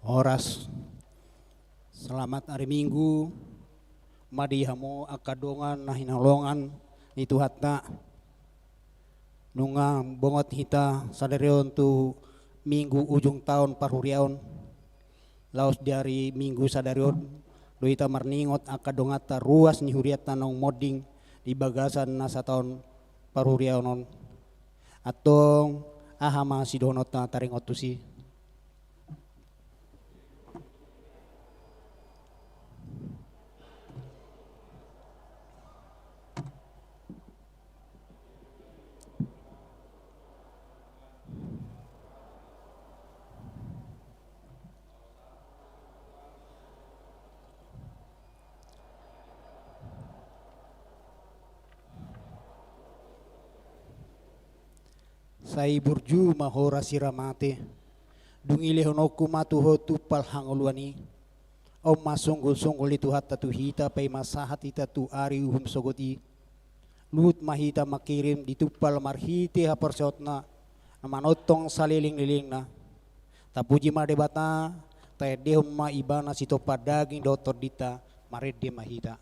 Horas, selamat hari Minggu, madihamu akadongan nahinalongan itu hatna nunga bongot hita sadarion tu minggu ujung tahun parhuriaon laos dari minggu sadarion doita marningot akadongata ruas ni huriat tanong moding di bagasan nasa tahun parhuriaonon atong ahama sidonota taring otusi. Sai burju mahora siramate dungile honoku matuho tupal hangoluani om masonggol-songgol itu hatta tu hita pai masahat ita tu ari uhum sogoti lut mahita makirim ditupal marhite hapersotna manotong saliling-lilingna tapuji madebata tae dehom ma ibana sitopa daging dotor dita marede mahita.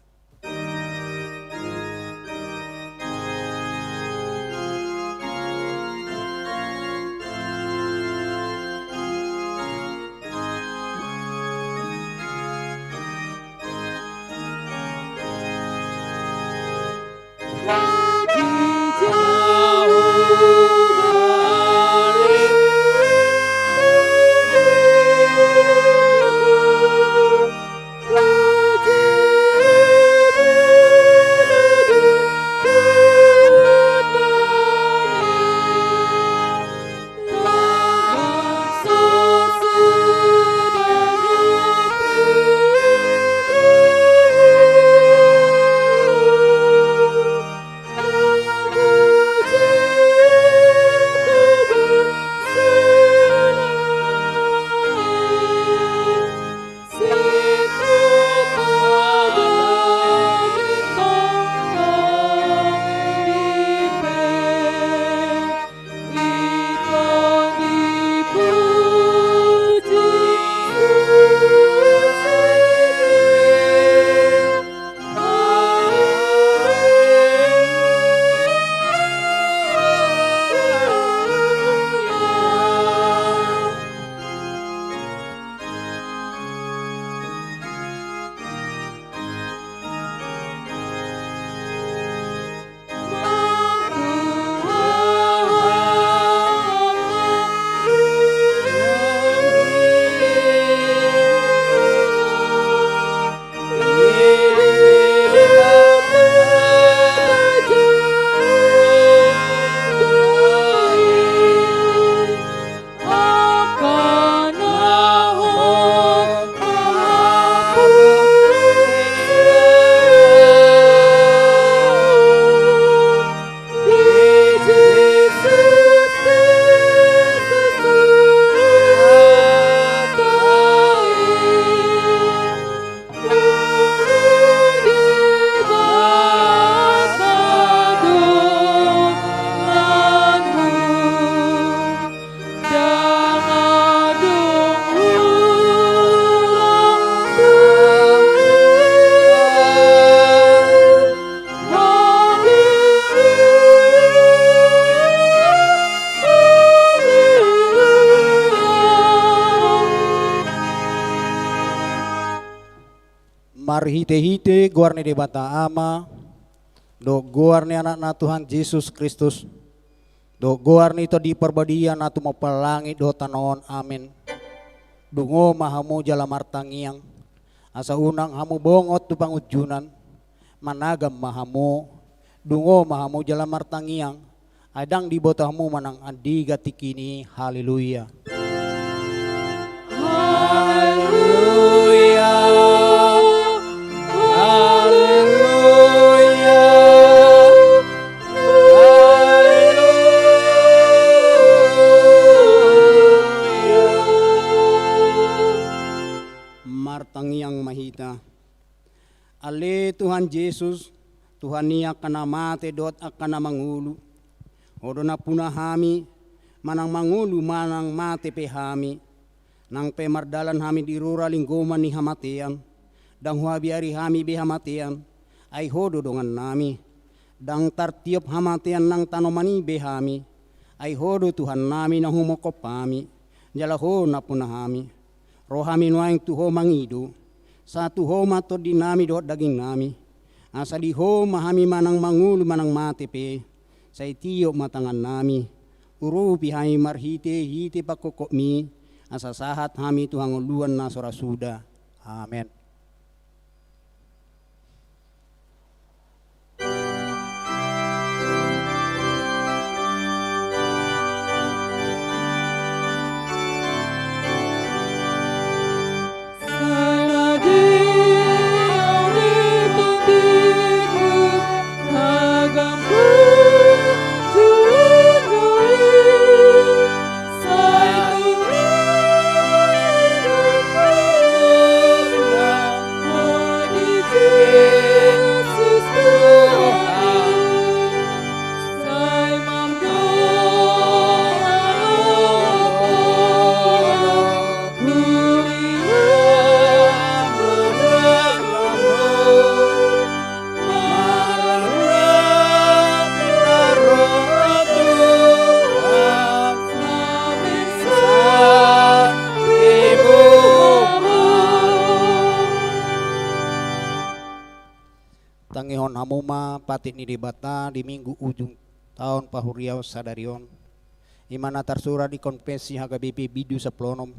mari hite-hite guar ni debata ama, do guar ni anak na Tuhan Yesus Kristus, do guar ni to di perbadian na tumapalangi do tanon amin. Dungo mahamu jala martangiang, asa unang hamu bongot tu pangujunan, managam mahamu, dungo mahamu jala martangiang, adang di botamu manang andiga tikini, haleluya. Haleluya, haleluya, haleluya. Martangiang mahita, ale Tuhan Yesus, Tuhan niya kana mate dot akana mangulu, odo na punahami, manang mangulu manang mate pehami, nang pemardalan hami di rura linggoman ni hamatian, dang huabiari hami behamatian, ay hodo dongan nami, dang tartiop hamatian nang tanomani behami, ay hodo Tuhan nami nang humokopami, jalaho na punahami, rohami nuaing tuho mangido, sa tuho mato di nami doot daging nami, asa di ho mahami manang mangulu manang matepe, sa itiyo matangan nami, urupi hami marhite hite pakokokmi, asa sahat hami Tuhan uluan na sorasuda. Amen. Tangihon hamuma patik ni dibata di minggu ujung tahun pahuriau sadarion, imana tarsura di konfesi hagabibi bidu saplonom,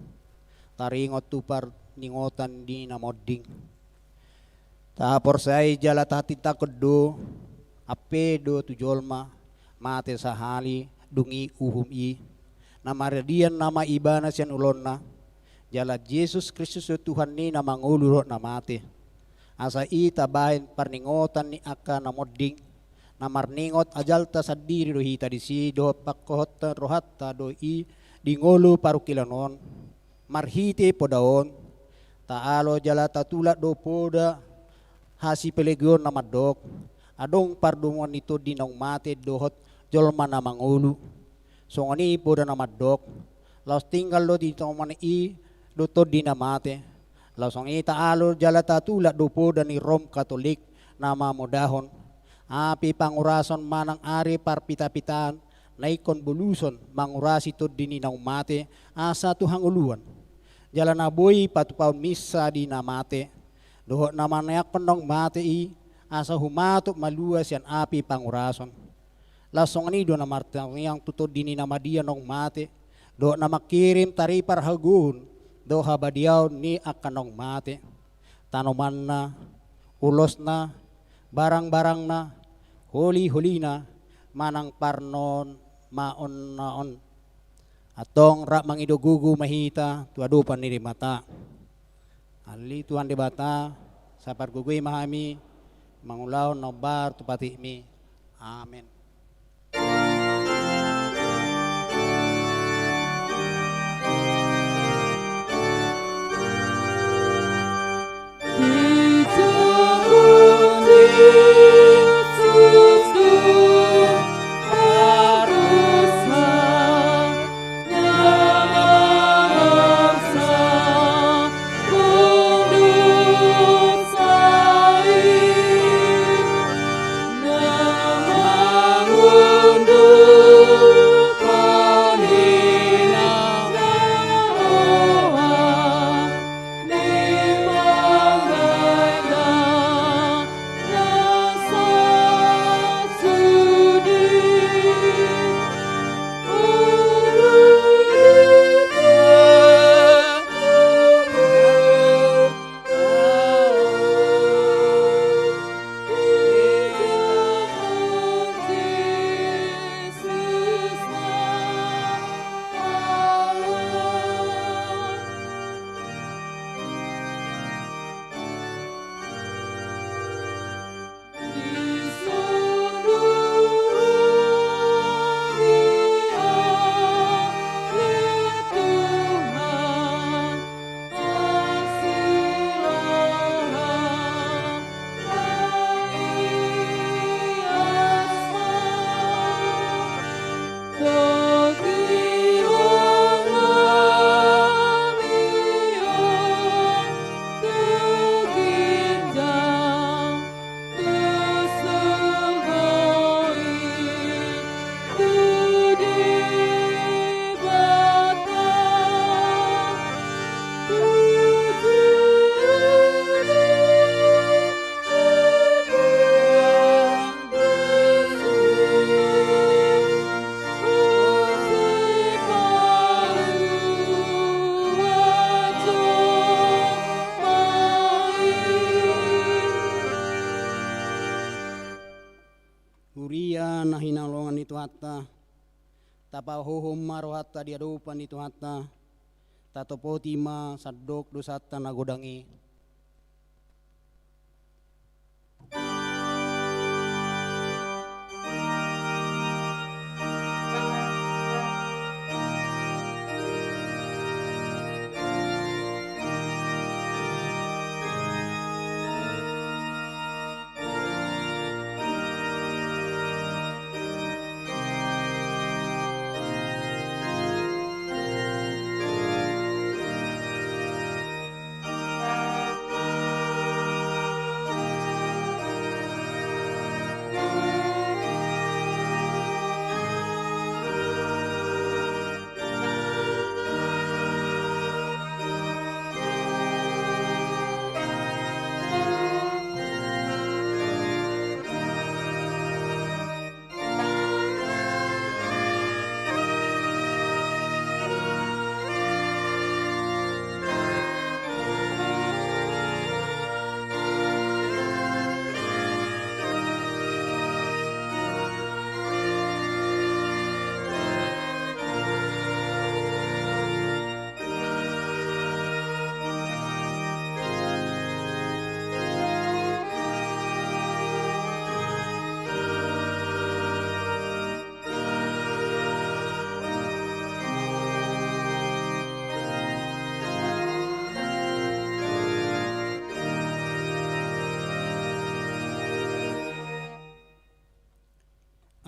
taringot tupar ningotan di namoding, tahapor say jala tahati takedo, apedo tujolma, mate sahali dungi uhum i, namaradian nama ibana sian ulonna, jala Yesus Kristus Tuhan ni nama ngulurot namate. Asa ita bahin parningotan ni aka namoding, namarningot ajalta sa diri do hita di si do pakohota rohatta do i dingolo parukilanon, marhite podaon, taalo jala tatula do poda hasi pelegyon namadok, adong pardungon nito dinong mate dohot jolma na mangulu, so ngani poda namadok, laos tinggal do dito man i do to dinamate. Langsung ita alur jala tatula dupo dan ni Rom Katolik nama modahon api pangurason manang ari parpita-pitaan naikon buluson mangurasi to dininang mate asa Tuhang uluan jala naboy patupaw misa di namate doho namanayak penong mate i asa humatok maluas yan api pangurason langsung ni do namartang yang tutod dininamadian nong mate do namakirim tari parhagun do habadiaw ni akanong mate, tanoman na, ulos na, barang-barang na, huli-huli na, manang parnon, maon naon. Atong rak mangidugugu mahita, tuadupan ni mata. Ali tuan di bata, sa pargugoy mahami, mangulaw na bar tupati mi. Amen. Nama hatta tapahuhum maro hatta di adupan itu hatta tatopotima sadok dosata nagodangi.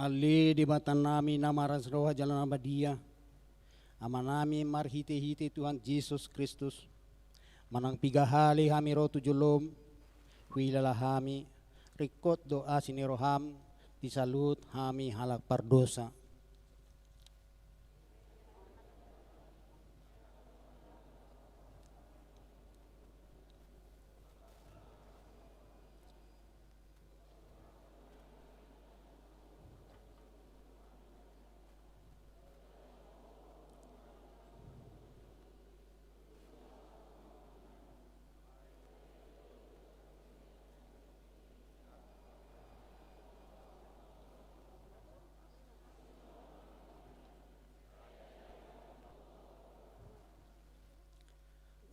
Ali di mata nami nama rasroha jalan abadia. Ama nami marhiti-hiti Tuhan Yesus Kristus. Manang pigahali hami rotu julum. Wilala hami. Rikot doa siniroham. Disalut hami halak pardosa.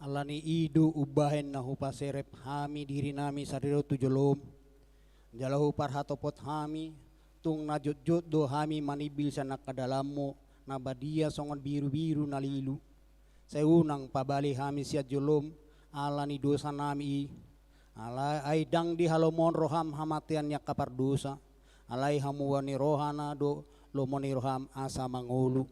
Alani idu ubahen na hupaserep hami diri nami sariro tujolom. Jalahu parhatopot hami tung najut-jut do hami manibil sa nakadalammo nabadia songon biru-biru nalilu. Seunang pabali hami siat jolom alani dosa nami alai aidang di halomon roham hamatian yak kapar dosa. Alai hamuani rohana do lomoni roham asa mangulu.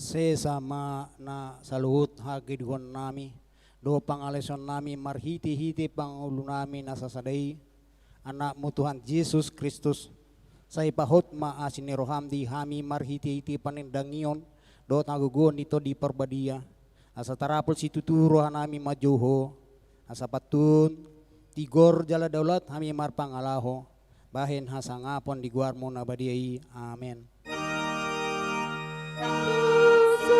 Sesama na saluhut hagidgon nami do pangaleson nami marhiti-hiti pangulo nami nasasadai anak mo Tuhan Yesus Kristus sa ipahot maasin ni roham di hami marhiti-hiti panindangion do tagugon ito di perbadia asa tarapol si tuturuhan nami majuho asa patun tigor jala daulat hami marpangalaho bahin hasangapon di guar mo nabadiai amen. Musik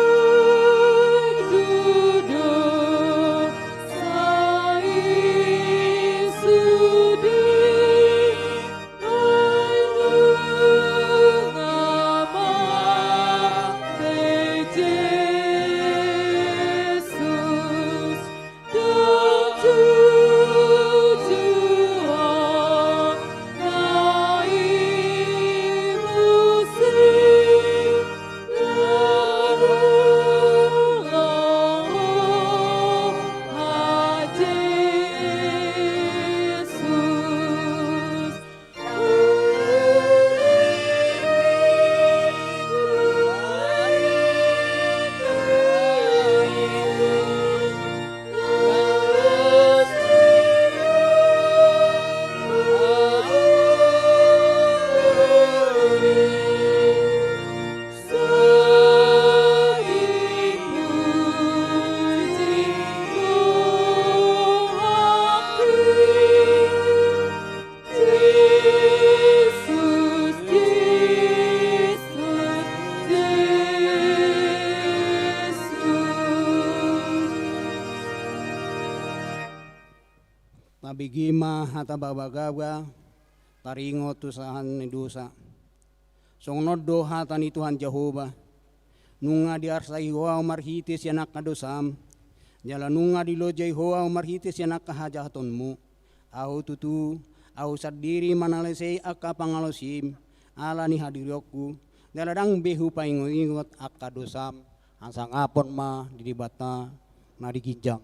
Tabigima hata babagawa taringo tusahan ni dosa. Songnod do hata ni Tuhan Jehova. Nunga di arsay hoa marhitis yanak kadosam. Jala nunga di lojay hoa marhitis yanak kahajahaton mo. Aho tutu, aho sadiri manalesay akka pangalosim. Ala ni hadiryoku. Daladang behu paingot-ingot akka dosam. Ansang apon ma didibata na diginjang.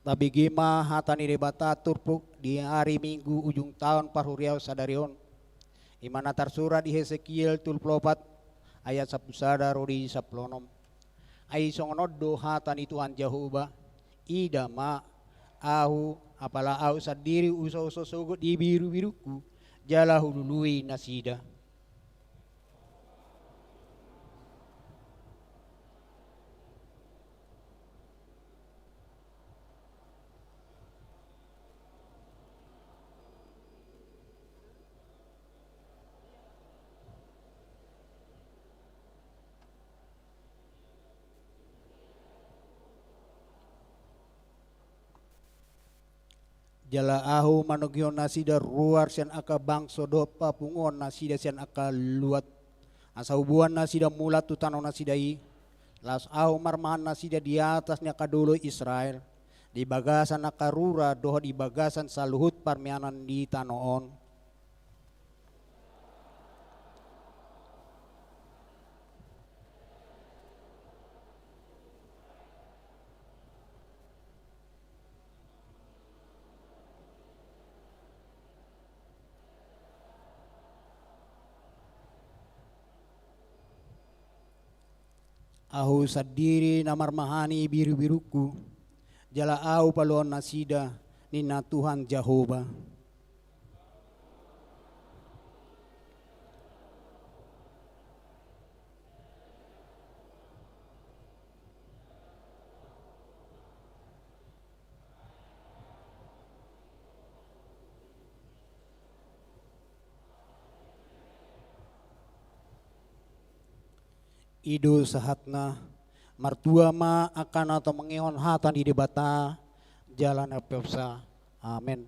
Tabigima hatani debata turpuk di hari Minggu ujung tahun parhuriau sadarion. Imana tersurat di Hesekiel tulplopat ayat 10 rodi 10. Ai songonod do hatani Tuhan Jehova idama ahu apala au sadiri uso-uso sogot di biru-biruku jala hulului nasida. Jala ahu manogyon nasida ruar sian aka bangso do papungon nasida sian aka luat asa hubuan nasida mulat tu tanau nasidai las ahu marmahan nasida di atasnya kadolo Israel di bagasan aka rura doh di bagasan saluhut parmianan di tanoon. Ahu sadiri namarmahani biru-biruku jala ahu paluan nasida nina Tuhan Jehova. Ido sahatna martua ma akan atau mengehon hatan di debata jalan apepsa. Amin.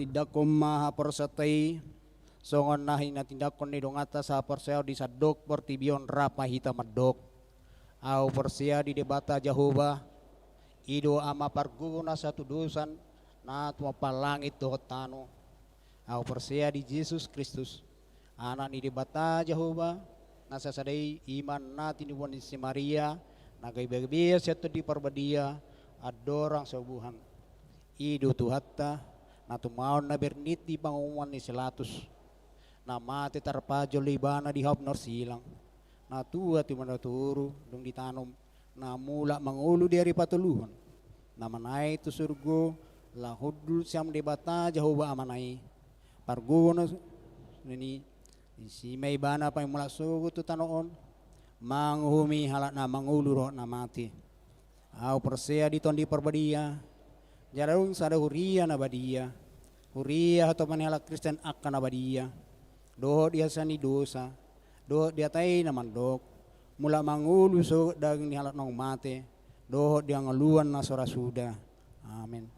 tindakom maha persatai songon nahi na tindakon ni dongata sa perseo di sadok portibion rapa hita madok au persia di debata Jehovah ido ama parguna satu dosan na tua palangit dohot tano au persia di Yesus Kristus anak ni debata Jehovah nasa sadai iman natin iwan si Maria nagay-bagbiya siya to di parbadia adorang subuhan ido tuhatta na tumaon na bernit di pangumuan ni Silatus na mati tarpajo libana di hap silang na tua ti manaturo dong ditanom na mula mangulo dari patuluhan na manay to surgo lahudul siyam debata Jehovah amanay pargono nini si may bana pa mula sugo to tanoon manghumi halak na mangulo na mati au persea di tondi parbadia jarung sada huria na badia huria atau manela Kristen akan na badia doh dia sani dosa doh dia tay na mandok mula mangulu so daging ni halak nong mate doh dia ngaluan na sora suda amin.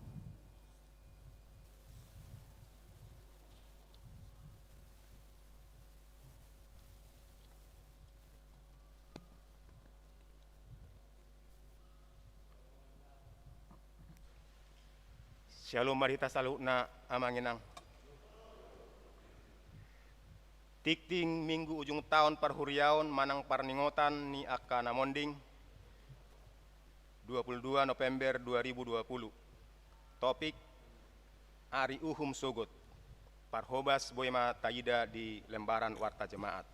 Shalom marita saluna amanginang. Tikting minggu ujung tahun parhuriaon manang parningotan ni Aka Namonding 22 November 2020. Topik Ari Uhum Sogot Parhobas Boyma Taida di lembaran Warta Jemaat.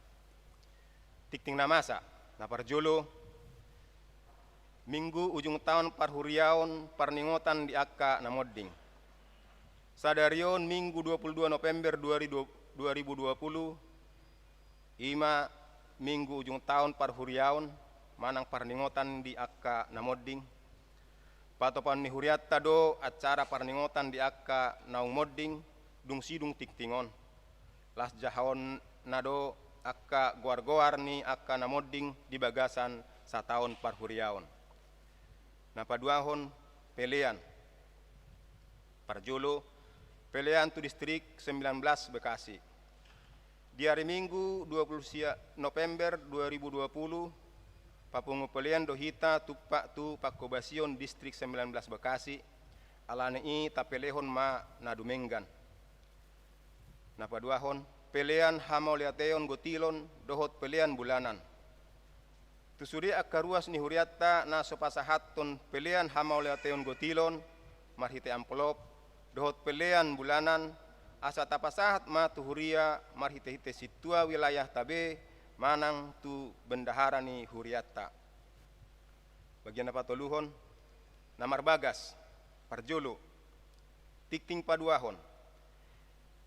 Tikting namasa na parjolo minggu ujung tahun parhuriaon parningotan di Aka Namonding. Sadarion minggu 22 November 2020 ima minggu ujung tahun parhuriaon manang parningotan di Aka Namonding patopan ni huriatta do acara parningotan di Aka Naumoding dung sidung tiktingon las jahon nado Aka goar-goar ni Aka Namonding di bagasan satahun parhuriaon napaduahon pelean parjolo pelean tu distrik 19 Bekasi. Di hari Minggu 20 November 2020, papungu pelian dohita tupak tu pakobasion distrik 19 Bekasi, alane i tapelehon ma nadumenggan. Napaduahon, pelean hamauliateon gotilon dohot pelean bulanan. Tusuri akaruas ni huriatta na sopasahaton pelean hamauliateon gotilon, marhite amplop, dohot pelean bulanan, asa tapasahat ma tuhuria marhite-hite situa wilayah tabe manang tu bendahara ni huriatta. Bagian apa toluhon namar bagas parjolo tikting paduahon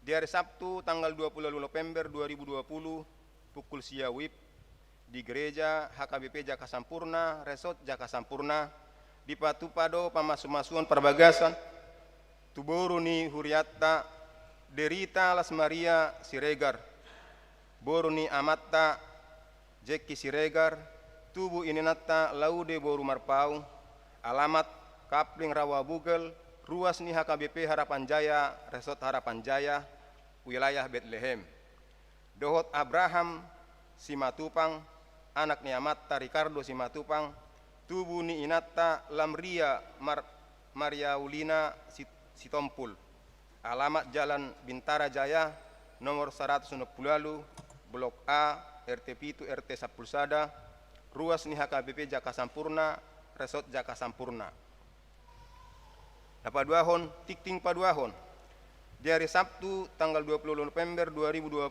di hari Sabtu tanggal 20 November 2020 pukul siawip di gereja HKBP Jaka Sampurna Resort Jaka Sampurna di Patupado pamasu-masuan perbagasan tuboru ni huriatta Derita Las Maria Siregar, Boruni Amatta, Jeki Siregar, Tubu Ininata Laude Boru Marpau, alamat Kapling Rawa Bugel, ruas ni HKBP Harapan Jaya, Resort Harapan Jaya, wilayah Bethlehem. Dohot Abraham Simatupang, anak ni Amatta Ricardo Simatupang, Tubu ni Inata Lamria Maria Ulina Sitompul. Alamat Jalan Bintara Jaya, nomor 160 Blok A, RT Pitu, RT Sapulsada, ruas ni HKBP Jaka Sampurna, Resort Jaka Sampurna. Napaduahon, tikting paduahon. Di hari Sabtu, tanggal 20 November 2020,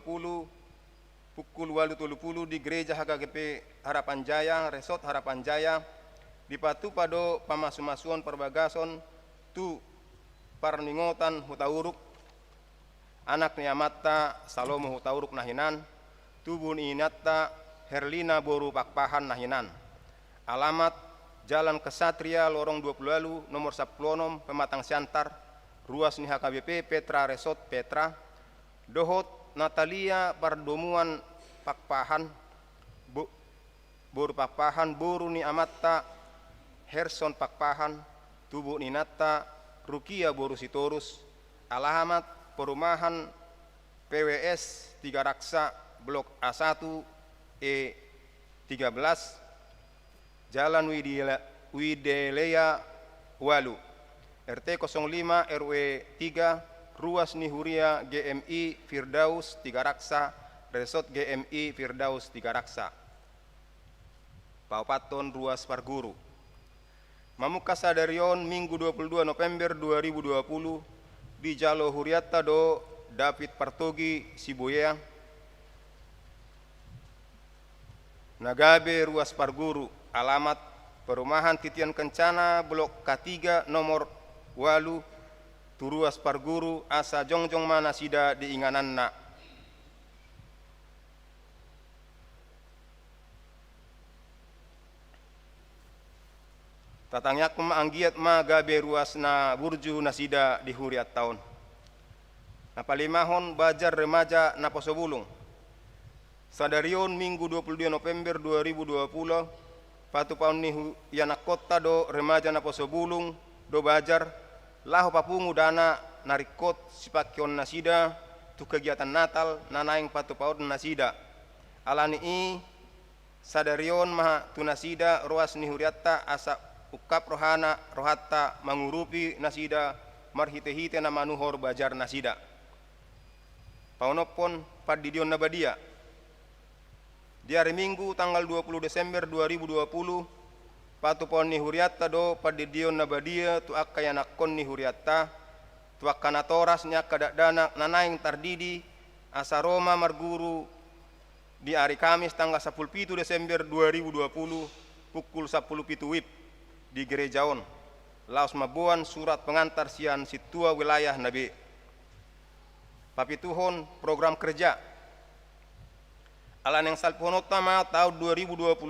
pukul 8.30 di Gereja HKBP Harapan Jaya, Resort Harapan Jaya, di Patupado pamasu-masuan perbagason, tu parningotan hutauruk anak ni Amatta Salomo hutauruk nahinan tubun inatta Herlina Boru Pakpahan nahinan alamat Jalan Kesatria Lorong 20 lalu nomor 10 Pematang Siantar ruas ni HKBP Petra Resort Petra dohot Natalia Pardomuan Pakpahan Boru Pakpahan Boru ni Amatta Herson Pakpahan tubu ni Natta Rukia Boru Sitorus alamat perumahan PWS 3 Raksa Blok A1 E13 Jalan Widelea Walu RT 05 RW 3 Ruas Nihuria GMI Firdaus 3 Raksa Resort GMI Firdaus 3 Raksa Paupaton Ruas Parguru Mamuka Sadarion Minggu 22 November 2020 di Jalo Huriatta do David Partogi Sibuya Nagabe Ruas Parguru alamat Perumahan Titian Kencana Blok K3 nomor 8 Turuas Parguru asa jongjong mana sida di ingananna Tatangyak maanggiat ma gabe ruas na burju nasida di huriat tahun. Napalimahon bajar remaja na Posobulung. Sadarion Minggu 22 November 2020 patu paun ni yanak kota do remaja na Posobulung do bajar laho papungu dana narikot sipakion nasida tu kegiatan Natal nanaing patu paun nasida. Alani i sadarion maha tu nasida ruas ni huriatta asa ukap rohana rohatta mangurupi nasida marhite-hite na manuhor bajar nasida. Paunopon padidion nabadia. Di hari Minggu tanggal 20 Desember 2020 patu pon ni huriatta do padidion nabadia tu akka yanakon ni huriatta tu akka natoras nya kadadana nanaing tardidi asa Roma marguru di hari Kamis tanggal 17 Desember 2020 pukul 10 WIB di Gerejaon Laos Mabuan surat pengantar sian situa wilayah Nabi Papituhon program kerja alan yang salpohon utama tahun 2020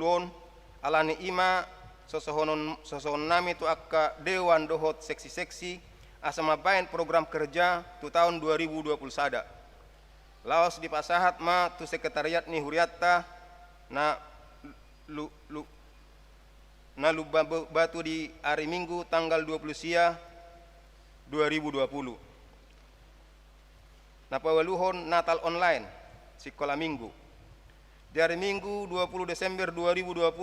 alani ima sosohon nami tu akka dewan dohot seksi-seksi asa mabain program kerja tu tahun 2020 sada Laos di pasahat ma tu sekretariat ni huriatta na batu di hari Minggu tanggal 20 Sia 2020. Napawaluhon Natal online sekolah Minggu. Di hari Minggu 20 Desember 2020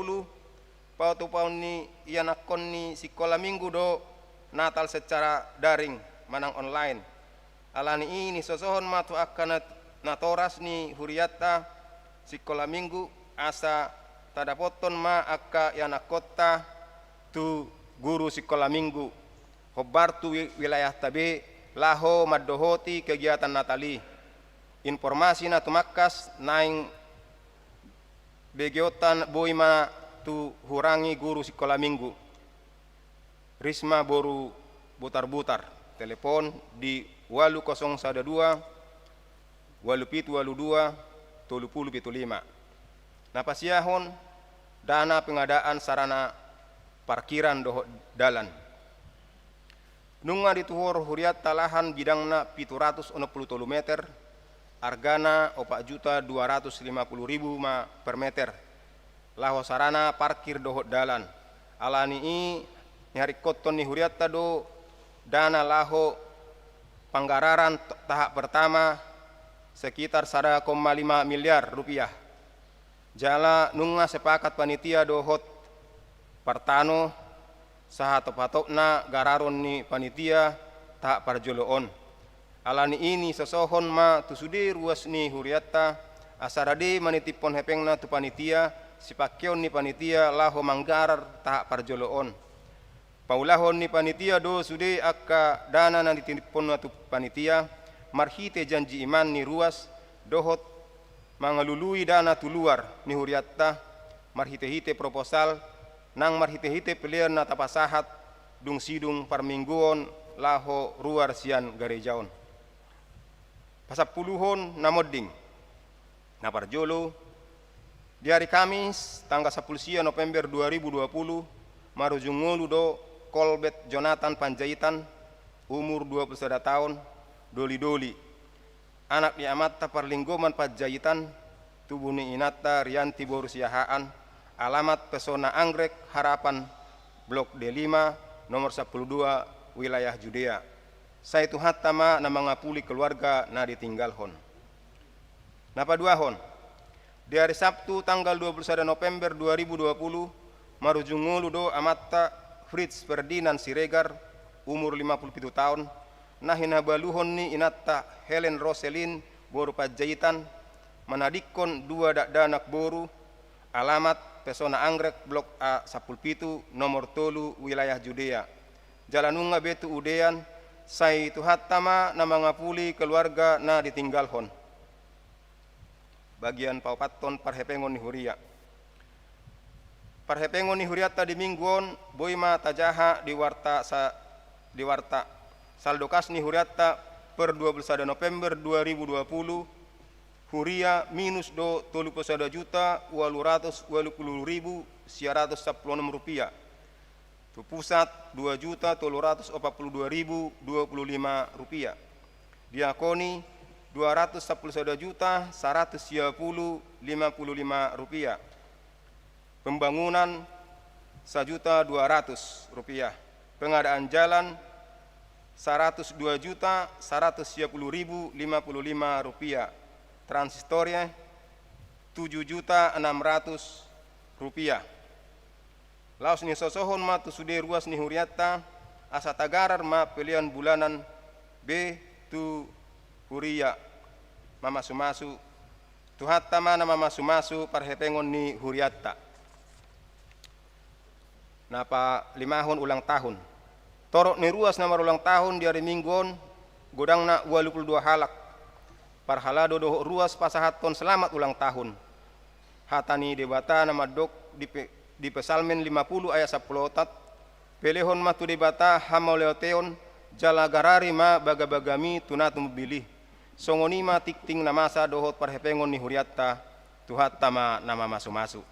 pautu paun ni ianakon ni sekolah Minggu do Natal secara daring manang online. Alani ini sosohon matu akan natoras ni huriatta sekolah Minggu asa tadapoton ma akka yanak kota tu guru sekolah Minggu hobar tu wilayah tabe laho maddohoti kegiatan Natali informasi na tumakas naing begiotan boima tu hurangi guru sekolah Minggu Risma boru butar-butar telepon di 8012 8782 3075 Napasiahon dana pengadaan sarana parkiran doho dalan. Nunga dituhor huriat talahan bidangna 763 meter, argana 4.250.000 ma per meter. Laho sarana parkir doho dalan. Alani i nyari koton ni huriat do dana laho panggararan tahap pertama sekitar 1,5 miliar rupiah. Jala nunga sepakat panitia dohot partano saha topatopna gararon ni panitia tak parjoloon. Alani ini sosohon ma tusudi ruas ni huriatta asarade manitipon hepengna tu panitia sipakeon ni panitia laho manggarar tak parjoloon. Paulahon ni panitia do sude akka dana na ditinipon na tu panitia marhite janji iman ni ruas dohot mangalului dana tuluar ni huriatta marhite-hite proposal nang marhite-hite pilihan na tapasahat dung sidung parmingguon laho ruar sian garejaon. Pasapuluhon na modding na parjolo di hari Kamis tanggal 10 November 2020 marujungulu do Kolbet Jonathan Panjaitan umur 21 tahun doli-doli anak ni amatta parlinggoman Panjaitan tubuni inata Rianti Borusiahaan alamat Pesona Anggrek Harapan Blok D5 nomor 12 wilayah Judea Saya Tuhan tama na mangapuli keluarga na ditinggalhon. Napa duahon? Di hari Sabtu tanggal 21 November 2020, marujungulu do amatta Fritz Ferdinand Siregar, umur 57 tahun, nah hinabaluhon ni inatta Helen Roselin boru Pajahitan, manadikon 2 danak boru, alamat Pesona Anggrek Blok A 17 nomor 3 wilayah Judea. Jalanunga betu udean, sai tuhattama na mangapuli keluarga na ditinggalhon. Bagian paupaton parhepengon ni huria. Parhepengon ni huria ta di mingguon boima tajaha di warta saldokas ni huriata per 21 November 2020 huria minus do 31 juta 880.916 rupiah. Tu pusat 2 juta 842.025 rupiah. Diakoni 211 juta 130.055 rupiah. Pembangunan 1.200.000 rupiah. Pengadaan jalan 102 juta 110.055 rupiah. Transistornya 7 juta 600 rupiah. Laos ni sosohon ma tu sude ruas ni huriata asa tagarar ma pilihan bulanan B tu huria mama sumasu tuhatta mana mama sumasu parhepengon ni huriata. Napa 5 ulang tahun. Torok ni ruas nama ulang tahun di hari mingguon godang na 22 halak. Parhalado doho ruas pasahaton selamat ulang tahun. Hatani debata nama dok di pesalmen 50 ayat 10 tat. Pelehon matu debata hamauleoteon jalagarari ma bagabagami tunatum bilih. Songonima tikting namasa dohot parhepengon ni huriata tuhat tama nama masu-masu.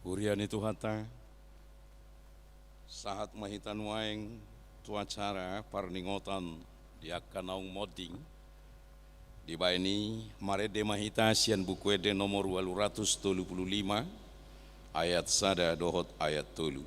Huriani tuhata saat mahitan waeng tuacara parningotan diakanaung moding di baini marede mahita sian buku ede nomor 235 ayat sada dohot ayat 3.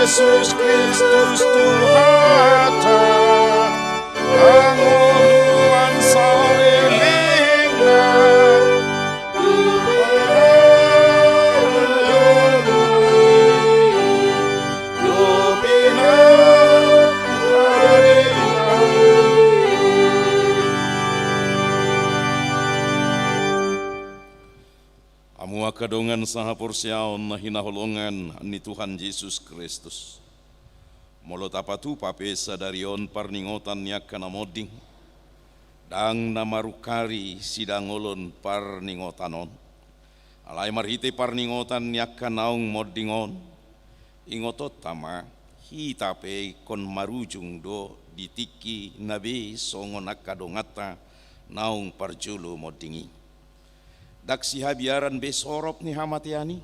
Yesus Kristus Tuhata angoluan salilingna Amua kadongan saha porsiaon na hinaholongan ni Tuhan Yesus Kristus. Molot apatu papesa darion parningotan niya kanamoding. Dang namarukari sidangolon parningotanon. Alay marhite parningotan niya kanaung modingon. Ingotot tama hitape kon marujung do ditiki nabi songon akadongata naung parjulo modingi. Daksi habiaran besorop ni hamatiani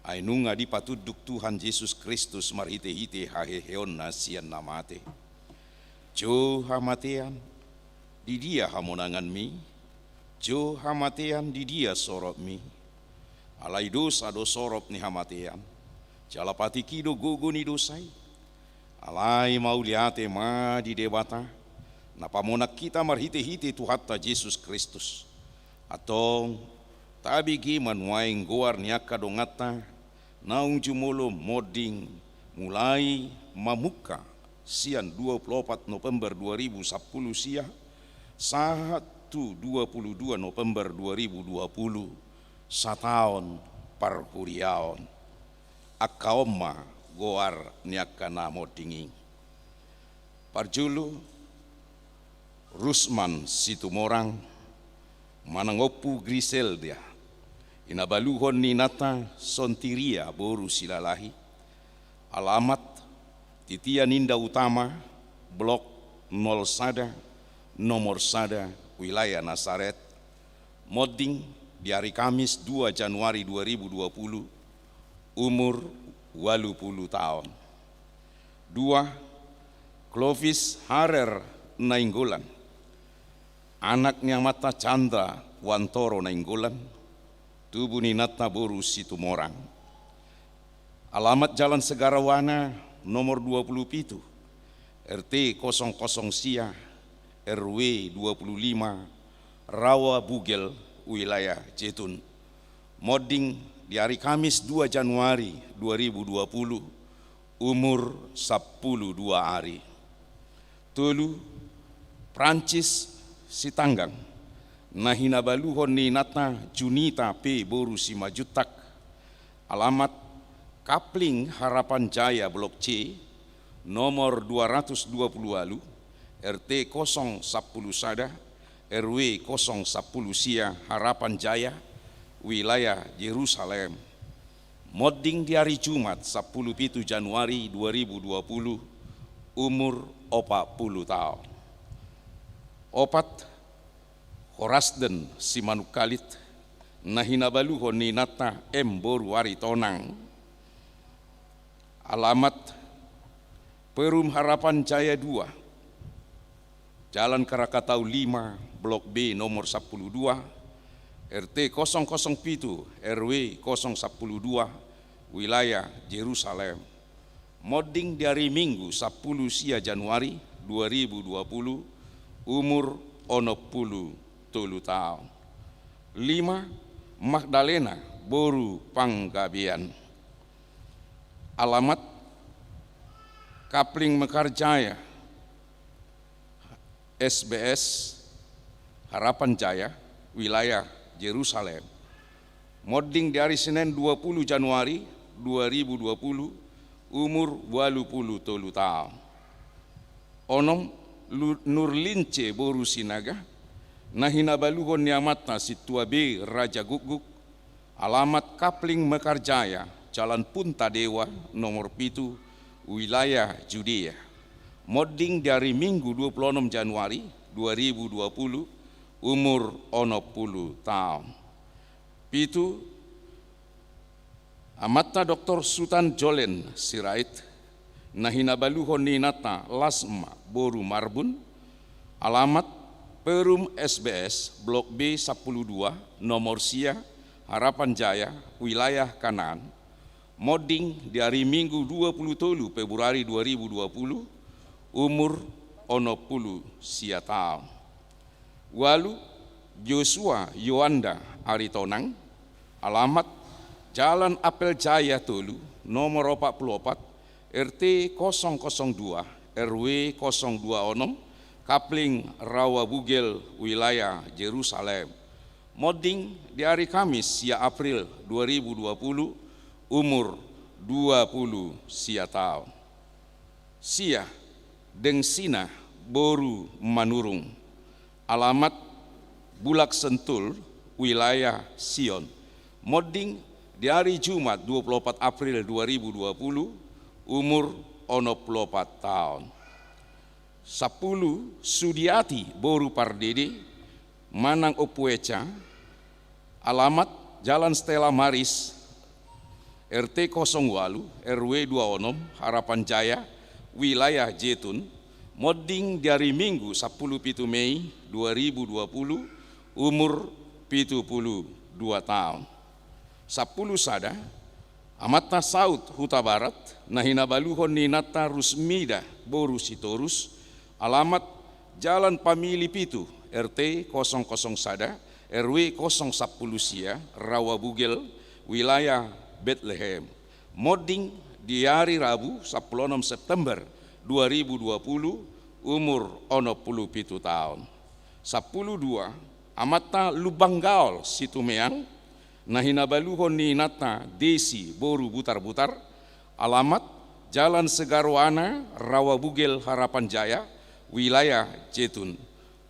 ainunga di patuduk Tuhan Yesus Kristus marhite-hite haheheon nasian namate jo hamatian di dia hamonangan mi jo hamatian di dia sorop mi alai dosa do sorop ni hamatian jalapati kido gogo ni dosai alai mauliate ma di debata napamonak kita marhite-hite Tuhatta Yesus Kristus atong tabi giman waing goar niaka dongata naung jumulo moding mulai mamuka sian 24 November 2010 sia 22 November 2020 sataon parhuriaon akaoma goar niakana modingi parjulu Rusman Situmorang manangopu Griselda inabaluhon ninata Sontiria boru silalahi alamat Titia Ninda Utama Blok 0 Sada nomor Sada wilayah Nasaret Moding di hari Kamis 2 Januari 2020 umur 80 tahun. 2. Clovis Harer Nainggolan anaknya Mata Chandra Wantoro Nainggolan tubuh ninata boru Situmorang alamat Jalan Segarawana nomor 27 RT 00 Sia RW 25 Rawa Bugel wilayah Jetun Moding di hari Kamis 2 Januari 2020 umur 12 hari. Telu Prancis Sitanggang nahina baluhon ninata Junita P boru Simajutak alamat Kapling Harapan Jaya Blok C nomor 220 Alu RT 010 Sada RW 010 Sia Harapan Jaya wilayah Yerusalem Moding di hari Jumat 17 Januari 2020 umur 40 tahun. 4. Horasden Simanukalit nahina baluhon ninata M boru Ari Tonang alamat Perum Harapan Jaya 2 Jalan Krakatau 5 Blok B nomor 12 RT 007 RW 012 wilayah Yerusalem Moding di hari Minggu 10 Sia Januari 2020 umur 60 tahun. 5. Magdalena Boru Panggabean alamat Kapling Mekarjaya SBS Harapan Jaya wilayah Yerusalem Moding di hari Senin 20 Januari 2020 umur 80 tahun. 6. Nurlince Boru Sinaga nahina baluhon niamata Situa B Raja Guguk alamat Kapling Mekarjaya Jalan Punta Dewa nomor 7 wilayah Judea Moding dari Minggu 26 Januari 2020 umur 60 tahun. 7. Amata Dr. Sultan Jolen Sirait nahina baluhon ninata Lasma Boru Marbun alamat Perum SBS Blok B 12 nomor Sia Harapan Jaya wilayah Kanaan Moding di hari Minggu 27 Februari 2020 umur 60 sia tahun. 8. Joshua Yoanda Aritonang alamat Jalan Apel Jaya Tolu nomor 44 RT 002 RW 026 Kapling Rawa Bugel wilayah Yerusalem Moding di hari Kamis sia April 2020 umur 20 sia tahun. Sia Dengsina Boru Manurung alamat Bulak Sentul wilayah Sion Moding di hari Jumat 24 April 2020 umur 64 tahun. 10. Sudiati Boru Pardede Manang Opueca alamat Jalan Stella Maris RT 08 RW 26 Harapan Jaya wilayah Jetun Moding dari Minggu 10 Mei 2020 umur 72 tahun. 10 Sada Amata Saud Huta Barat nahina baluhon ninata Rusmida Boru Sitorus alamat Jalan Pamili Pitu RT 00 Sada RW 010 Sia Rawa Bugel wilayah Bethlehem Moding di hari Rabu 16 September 2020 umur 67 tahun. 10.2 amata Lubanggaol Situmeang nahinabaluhon ni nata desi boru butar-butar, alamat Jalan Segaroana Rawabugel Harapan Jaya, wilayah Jetun.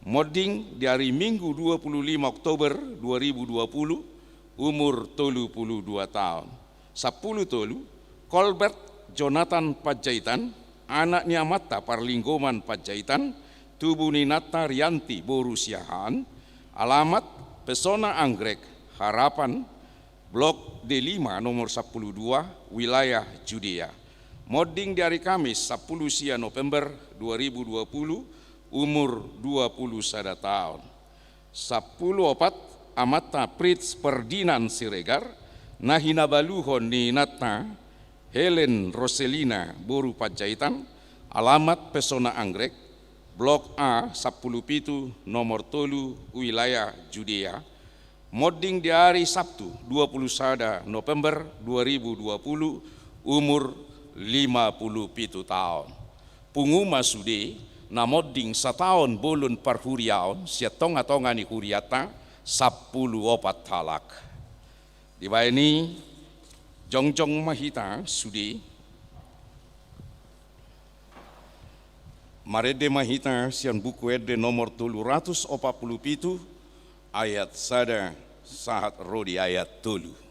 Modding dari Minggu 25 Oktober 2020, umur 32 tahun. 10 tolu Colbert Jonathan Padjaitan, anaknya Mata Parlinggoman Padjaitan, tubuh Ninata Rianti Borusiahan, alamat Pesona Anggrek Harapan, Blok D5 nomor 12, wilayah Judea. Modding di hari Kamis 10 November 2020, umur 21 tahun. 10 amata Prits Perdinan Siregar, nahinabaluhon ni Natna Helen Roselina Boru Padjaitan, alamat Pesona Anggrek, Blok A 10 nomor 3, wilayah Judea. Modding di hari Sabtu 21 November 2020, umur 57 tahun. Punguma sude na modding setahun bolon parhuriaon siatonga-tonga ni huriata 10 talak. Di ini jongjong mahita sude marede mahita sian buku ede nomor 347 ayat sada sahat rodi ayat 3.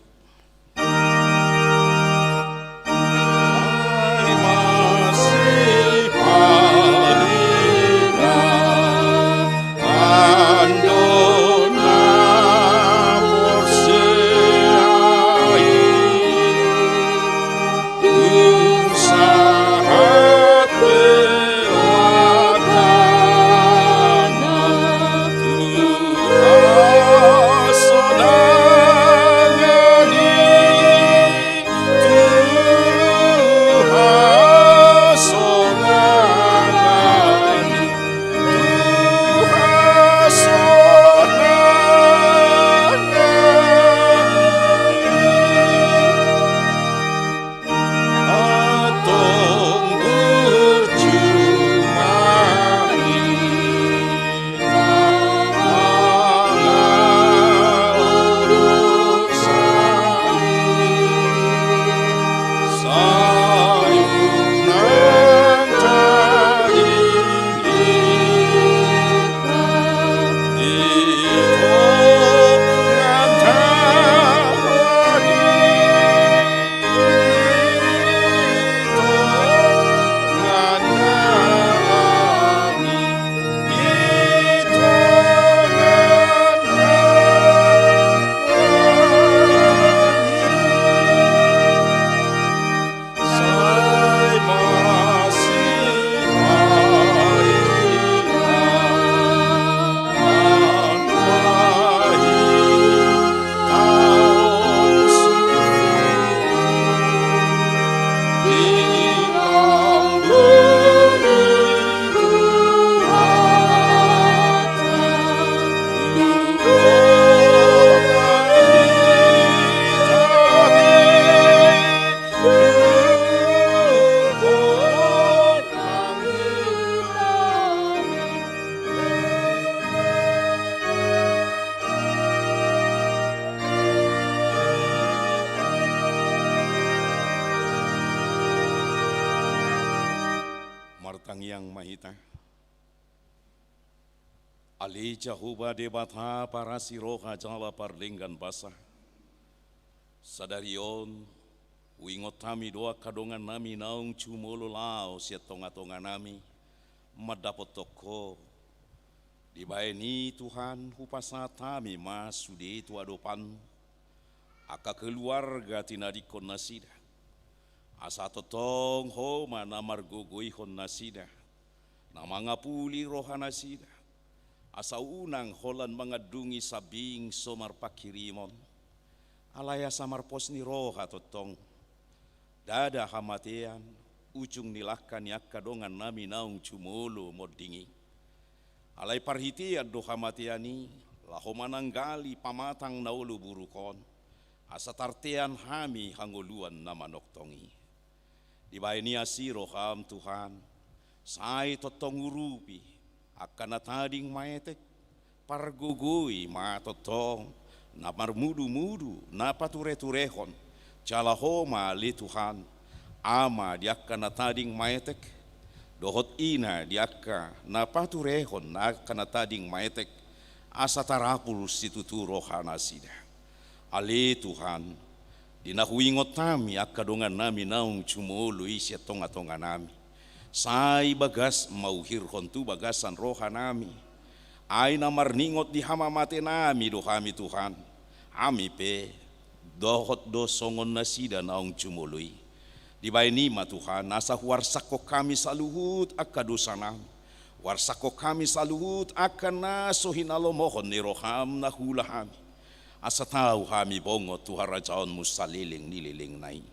Yang mahita Ali Jehovah debata para siroha jala parlenggan basah sadarion wingotami doa kadongan nami naung cumolo lao sia tonga-tonga nami madapot toko dibaeni Tuhan hupasatami mas sude tu adopan aka keluarga tinadikon nasida asa totong ho mana margogoi hon nasida na mga puli roha nasida asa unang holan mga dungi sabing somar pakirimon alaya samarpos ni roha totong dada hamatean ujung nilahkan yak kadongan nami naung cumolo moddingi alay parhitian do hamateani laho mananggali pamatang naulu burukon asa tartean hami hangoluan na manoktongi. Dibaini asiro ham Tuhan, sai totong urupi akan natading maetek, pargugui matotong, na marmudu-mudu, na pature-turehon, calahoma li Tuhan, ama diakka na tading maetek, dohot ina diakka na paturehon na kanatading maetek, asa tarapul situturo hanasida. Ali Tuhan, dinahuingot nami akadongan nami naung cumulu isya tonga-tonga nami. Sai bagas mauhirhon tu bagasan roha nami. Ay na marningot di hamamate nami dohami Tuhan. Ami pe dohot do songon nasida naung cumului. Di bainima Tuhan nasa warsako kami saluhut akadosa nami. Warsako kami saluhut akan naso hinalomohon ni roham na hulahami. Asa tahu kami bongo Tuhan rajaon musaliling nililing nai.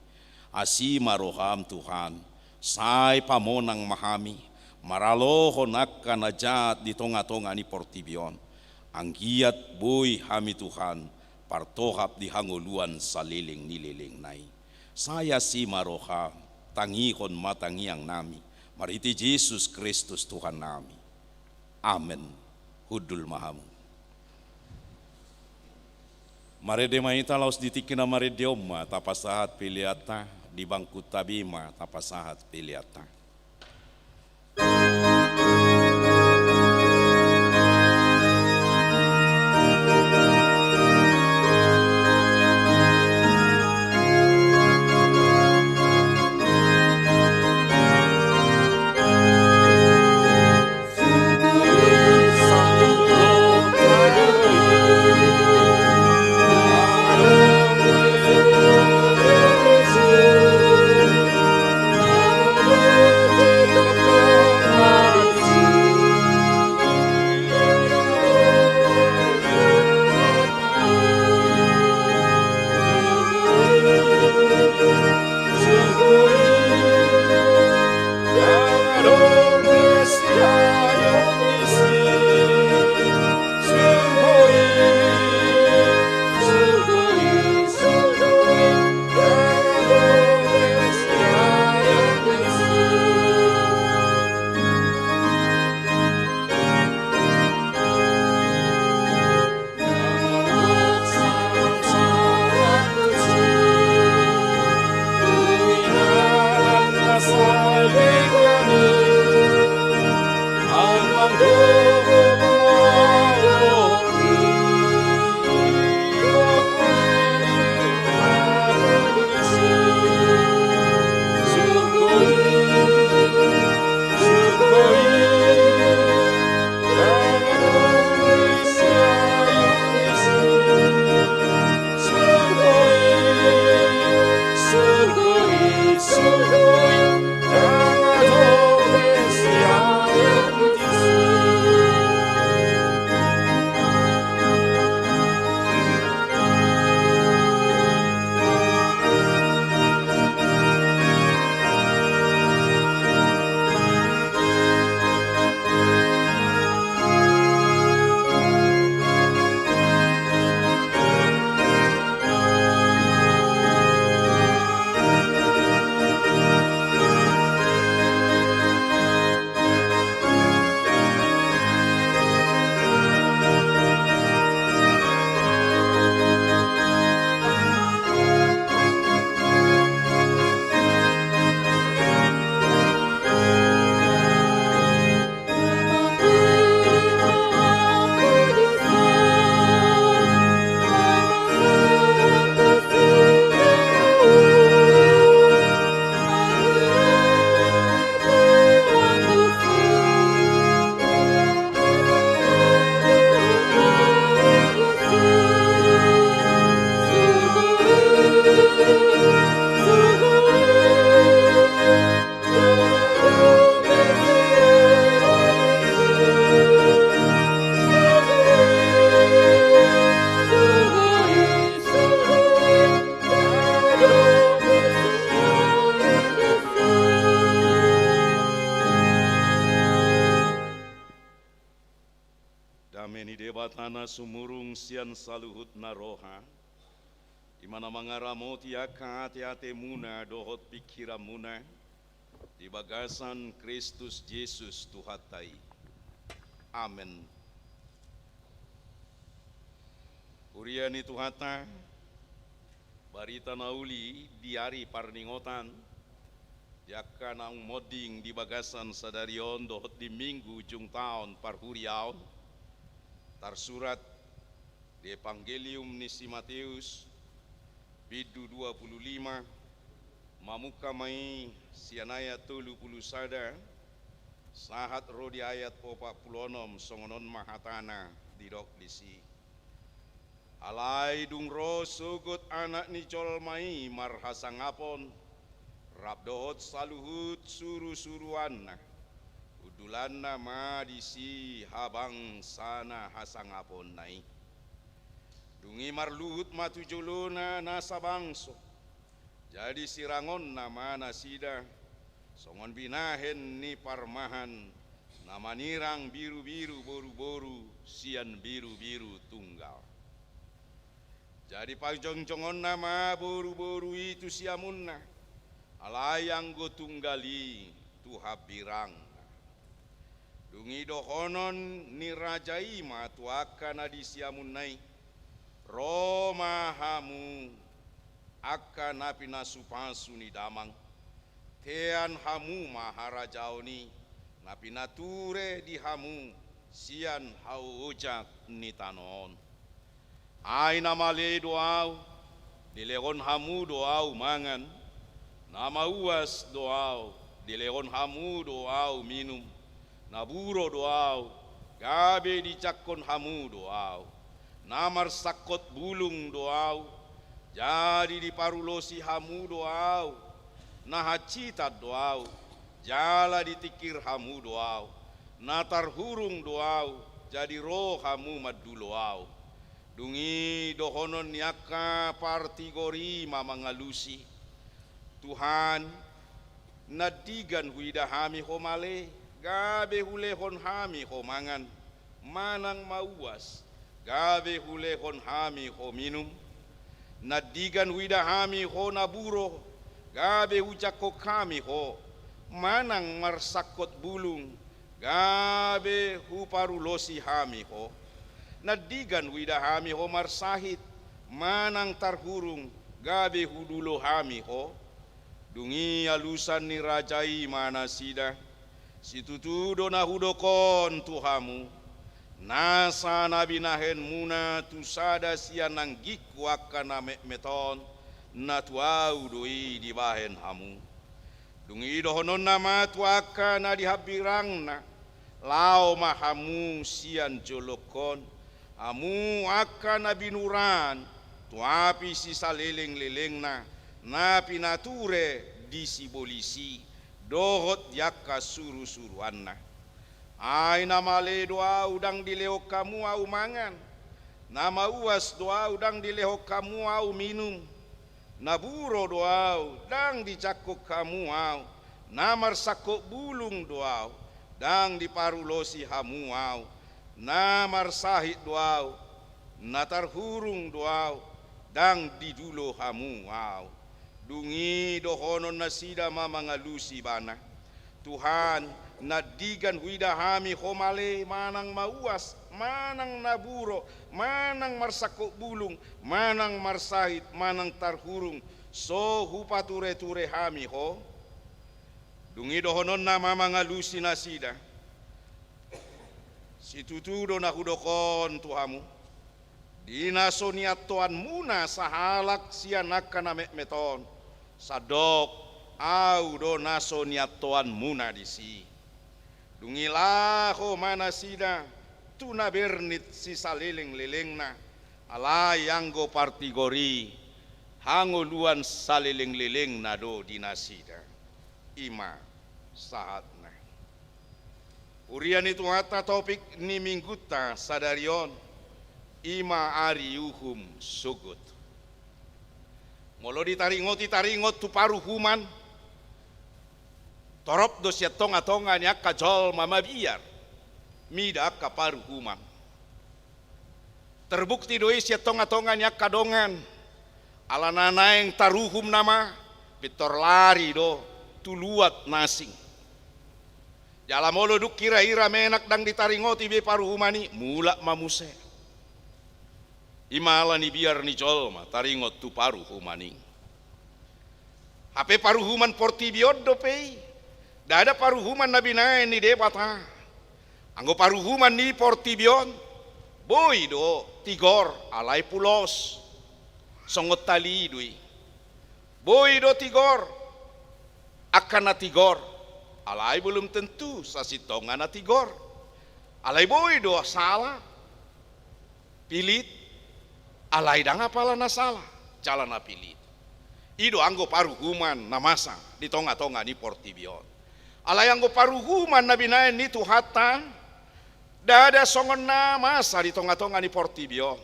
Asima roham Tuhan, say pamonang mahami, maralohon akan najat di tonga-tonga ni portibion. Ang giat boy kami Tuhan, partohap di hanguluan saliling nililing nai. Saya sima roham, tangihon matangiang nami, mariti Jesus Kristus Tuhan nami. Amen. Hudul mahamu. Marede maita laus ditikina marede omma tapasahat piliata di bangku tabima tapasahat piliata. Sumurung sian saluhut naroha, imana mangaramoti aka ate muna dohot pikiran muna, di bagasan Kristus Yesus Tuhatai. Amen. Uriani Tuhata, barita nauli diari parningotan, jaka nang moding di bagasan sadarion dohot di minggu ujung tahun parhuriaon, tarsurat di Evangelium ni si Matius, bidu 25, mamuka mai sianaya 30 sada, sahat rodi ayat 46 songonon mahatana didok disi. Alai dung ro sugut anak ni colmai marhasangapon, rabdohot saluhut suru-suruanna, udulanna ma disi habang sana hasangapon nai. Dungi marluhut matu jolona nasa bangso, jadi sirangon nama nasida, songon binahen ni parmahan, nama nirang biru-biru boru-boru, sian biru-biru tunggal. Jadi pajong-jongon nama boru-boru itu siamunna, alayang go tunggali tuhabirang. Dungi dohonon ni rajai ma tuakana di siamunai, Roma hamu akan napina supasu ni damang, tean hamu maharajao ni napina ture di hamu sian hau ojak ni tanon. Ai nama le doau, dileon hamu doau mangan, nama uas doau, dileon hamu doau minum, naburo doau, gabe dicakon hamu doau, namar sakot bulung doau, jadi diparulosi hamu doau, nahacita doau, jala ditikir hamu doau, natar hurung doau, jadi roh hamu maduloau. Dungi dohonon niaka partigori mamangalusi, Tuhan nadigan huida hami homale, gabe hulehon hami homangan, manang mauas, gabe hulehon hami hominum, nadigan huida hami ho naburo, gabe hujako kami ho, manang marsakot bulung, gabe huparulosi hami ho. Nadigan wida hami ho marsahit, manang tarhurung, gabe hudulo hami ho. Dungi alusan ni rajai mana sida, situtudo na hudokon tuhamu, nasa nabinahen muna tusada sianang giku akan meton, na tuau doi dibahen hamu. Dungi dohonon nama tuaka na dihabirang na, lao mahamu sian jolokon, amu akan nabinuran, tuapi si saleleng-leleng na pinature di si bolisi, dohot yaka suru-suruan na. Ay namale doa udang dileo kamu au mangan, nama uas doa udang dileo kamu au minum, naburo doa udang dicakok kamu au, namar sakok bulung doa dang diparulosi hamu au, namar sahid doau, natar hurung doau, dang didulo hamu au. Dungi dohonon nasida mamangalusi bana, Tuhan nadigan huida hami homale manang mauas, manang naburo, manang marsakok bulung, manang marsahid, manang tarhurung, so hupature-ture hami ho. Dungi dohonon na mamangalusi nasida, situtudo na hudokon tuhamu, dinasoniat tuan muna sahalak sianak kana meton, sadok au do nasoniat tuan muna disi. Dungilah ho mana sida, tuna bernit si saleleng-lelengna, alayang go partigori, hangoluan saleleng-leleng na do dinasida, ima sahatna. Urian itu hata topik ni mingguta sadarion, ima ari uhum sugut. Molo ditaringot tu paru human, torop do sia tonga-tonga nya kajol mama biar, mida ka paru human. Terbukti doi sia tonga-tonga nya kadongan, ala nanaeng taruhum nama, pitor lari do, tuluat nasing. Jala molo duk kira-ira menak dang ditaringoti be paruhumani, mula mamuse. Imala ni biar ni jolma taringot tu paru humaning. Hape paru human portibiod do pei. Dada paru human nabi nae ni debata. Anggo paru human ni portibion. Boy do tigor alai pulos. Songot tali dui. Boy do tigor. Akan na tigor. Alai belum tentu sasitonga na tigor. Alai boy do salah. Pilit. Alai dang apala na salah. Cala na pilit. Ido anggo paru human na masa di tonga-tonga ni portibion. Alai anggo paru human na binaen ni tuhata. Dada songon na masa di tonga-tonga ni portibion.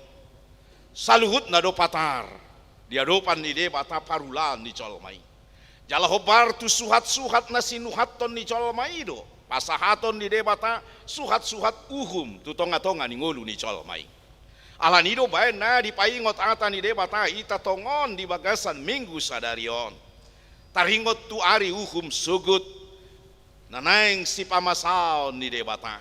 Saluhut na do patar. Dia dopan ni de bata parulan ni colmai. Jala hobar tu suhat-suhat na sinuhaton ni colmai do. Pasahaton ni de bata suhat-suhat uhum tu tonga-tonga ni ngolu ni colmai. Alanido bae na di paingot ata ni debata ita tongon di bagasan minggu sadarion. Taringot tu ari uhum sugut. Nanaeng si pamasaon ni debata.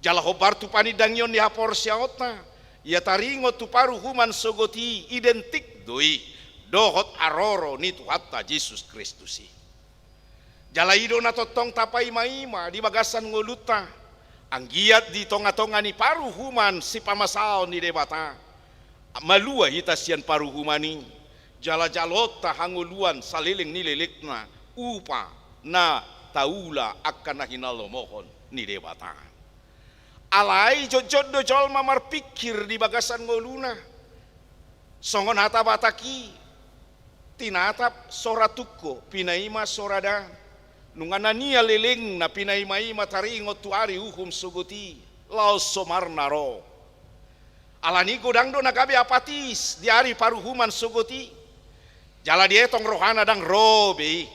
Jala hobar tu panidangyon di hapor siaotna. Ia taringot tu paru human sugoti identik doi. Dohot aroro ni tu hatta Yesus Kristusi. Jala ido na totong tapai maima di bagasan ngoluta. Ang giat di tonga-tonga ni paru human si pamasaon ni debata. Malua hita sian paru humani. Jala-jalota hanguluan saliling nililikna. Upa na taula akan na hinalomohon ni debata. Alai jojod do jol mamar pikir di bagasan ngoluna. Songon hata bataki. Tinatap soratuko pinaima sorada. Nungana niya liling na pinay-may mataringot tu ari uhum suguti laos somarnaro. Alani godang do nagabi apatis di ari paruhuman suguti. Jala dietong rohana dang robe.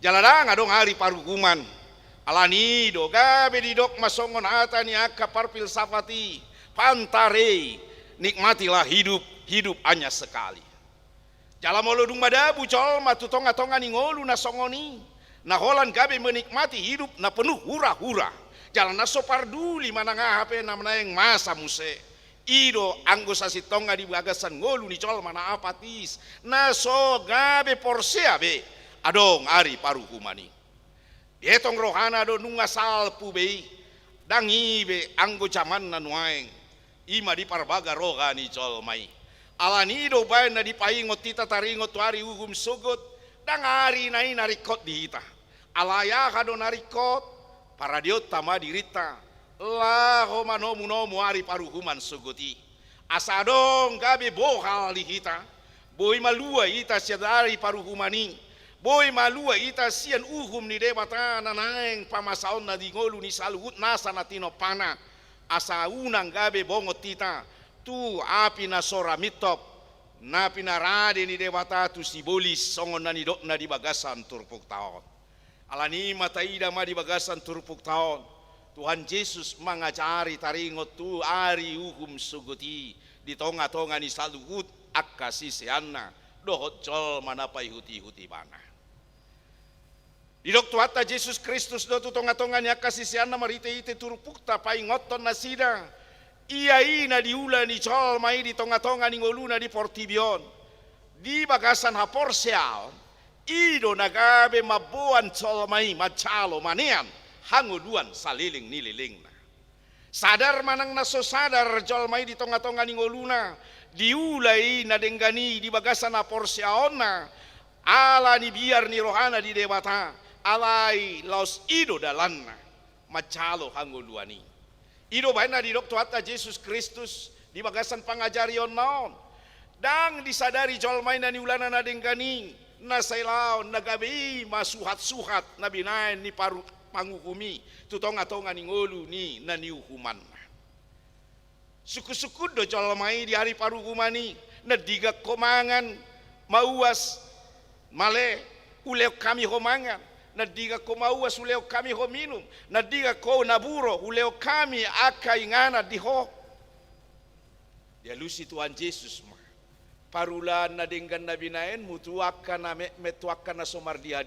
Jala dang adong ari paruhuman. Alani do gabe didok masongon ata ni akka parpil safati. Pantare nikmatilah hidup hanya sekali. Jala molodung madabu col matutonga-tonga ni ngolu na songoni. Nah holan gabe menikmati hidup na penuh hura-hura. Jalan na soparduli mananga hape na menayang masa muse. Ido anggo sasitonga di bagasan ngolu ni col mana apatis. Na so gabe porsea be. Adong ari paru humani. Dietong rohana do nunga salpu be. Dangi be anggo caman na nuaeng. Ima di parbaga roga ni col mai. Alanido bae na di paingot tita taringot tu ari uhum sugut. Dang ari nai narikot di hita. Alaya kado narikot para diot tama dirita lah homanomu ari paruhuman suguti asadong gabe bohal di hita boy malua ita siadari paruhumani boy malua ita sian uhum ni debata nanaeng pamasaon na di ngolu ni saluhut nasa natino pana asa unang gabe bongot tita tu api na sora mitop na pinarade ni debata tu sibolis songon na nidok na di bagasan turpuk taon. Alani mataida ma di bagasan turpuk taon. Tuhan Yesus mengajari taringot tu ari uhum suguti di tonga-tonga ni saluhut akasi seanna dohot jol manapai huti-huti bana. Di dok tuata Yesus Kristus do tu tonga-tonga ni akasi seanna marite-ite turpuk ta paingoton nasida. Ia ina diula ni jol mai di tonga-tonga ni ngoluna di portibion. Di bagasan hapor seal. Ido nagabe mabuan colmai macalo manian hanguluan saliling nililing na. Sadar manang naso sadar colmai di tonga-tonga ni ngoluna diulai na denggani di bagasan na porsiaona ala ni biar ni rohana di debata alai laos ido dalanna macalo hanguluani. Ido baina di dok tuata Yesus Kristus di bagasan pangajarion naon dang disadari colmai na ni ulana na denggani na sailaw nagabi masuhat-suhat na binayan ni paru panguhumi tutonga-tonga ni ngolu ni na niuhuman. Suku-suku do colmai di hari paruhumani na diga komangan mauas male uleo kami homangan na diga ko mauas uleo kami hominum na diga ko naburo uleo kami akaingana di ho. Ya lusi Tuhan Yesus parulan na denggan na binaen mutuakan na metuakan na somar dia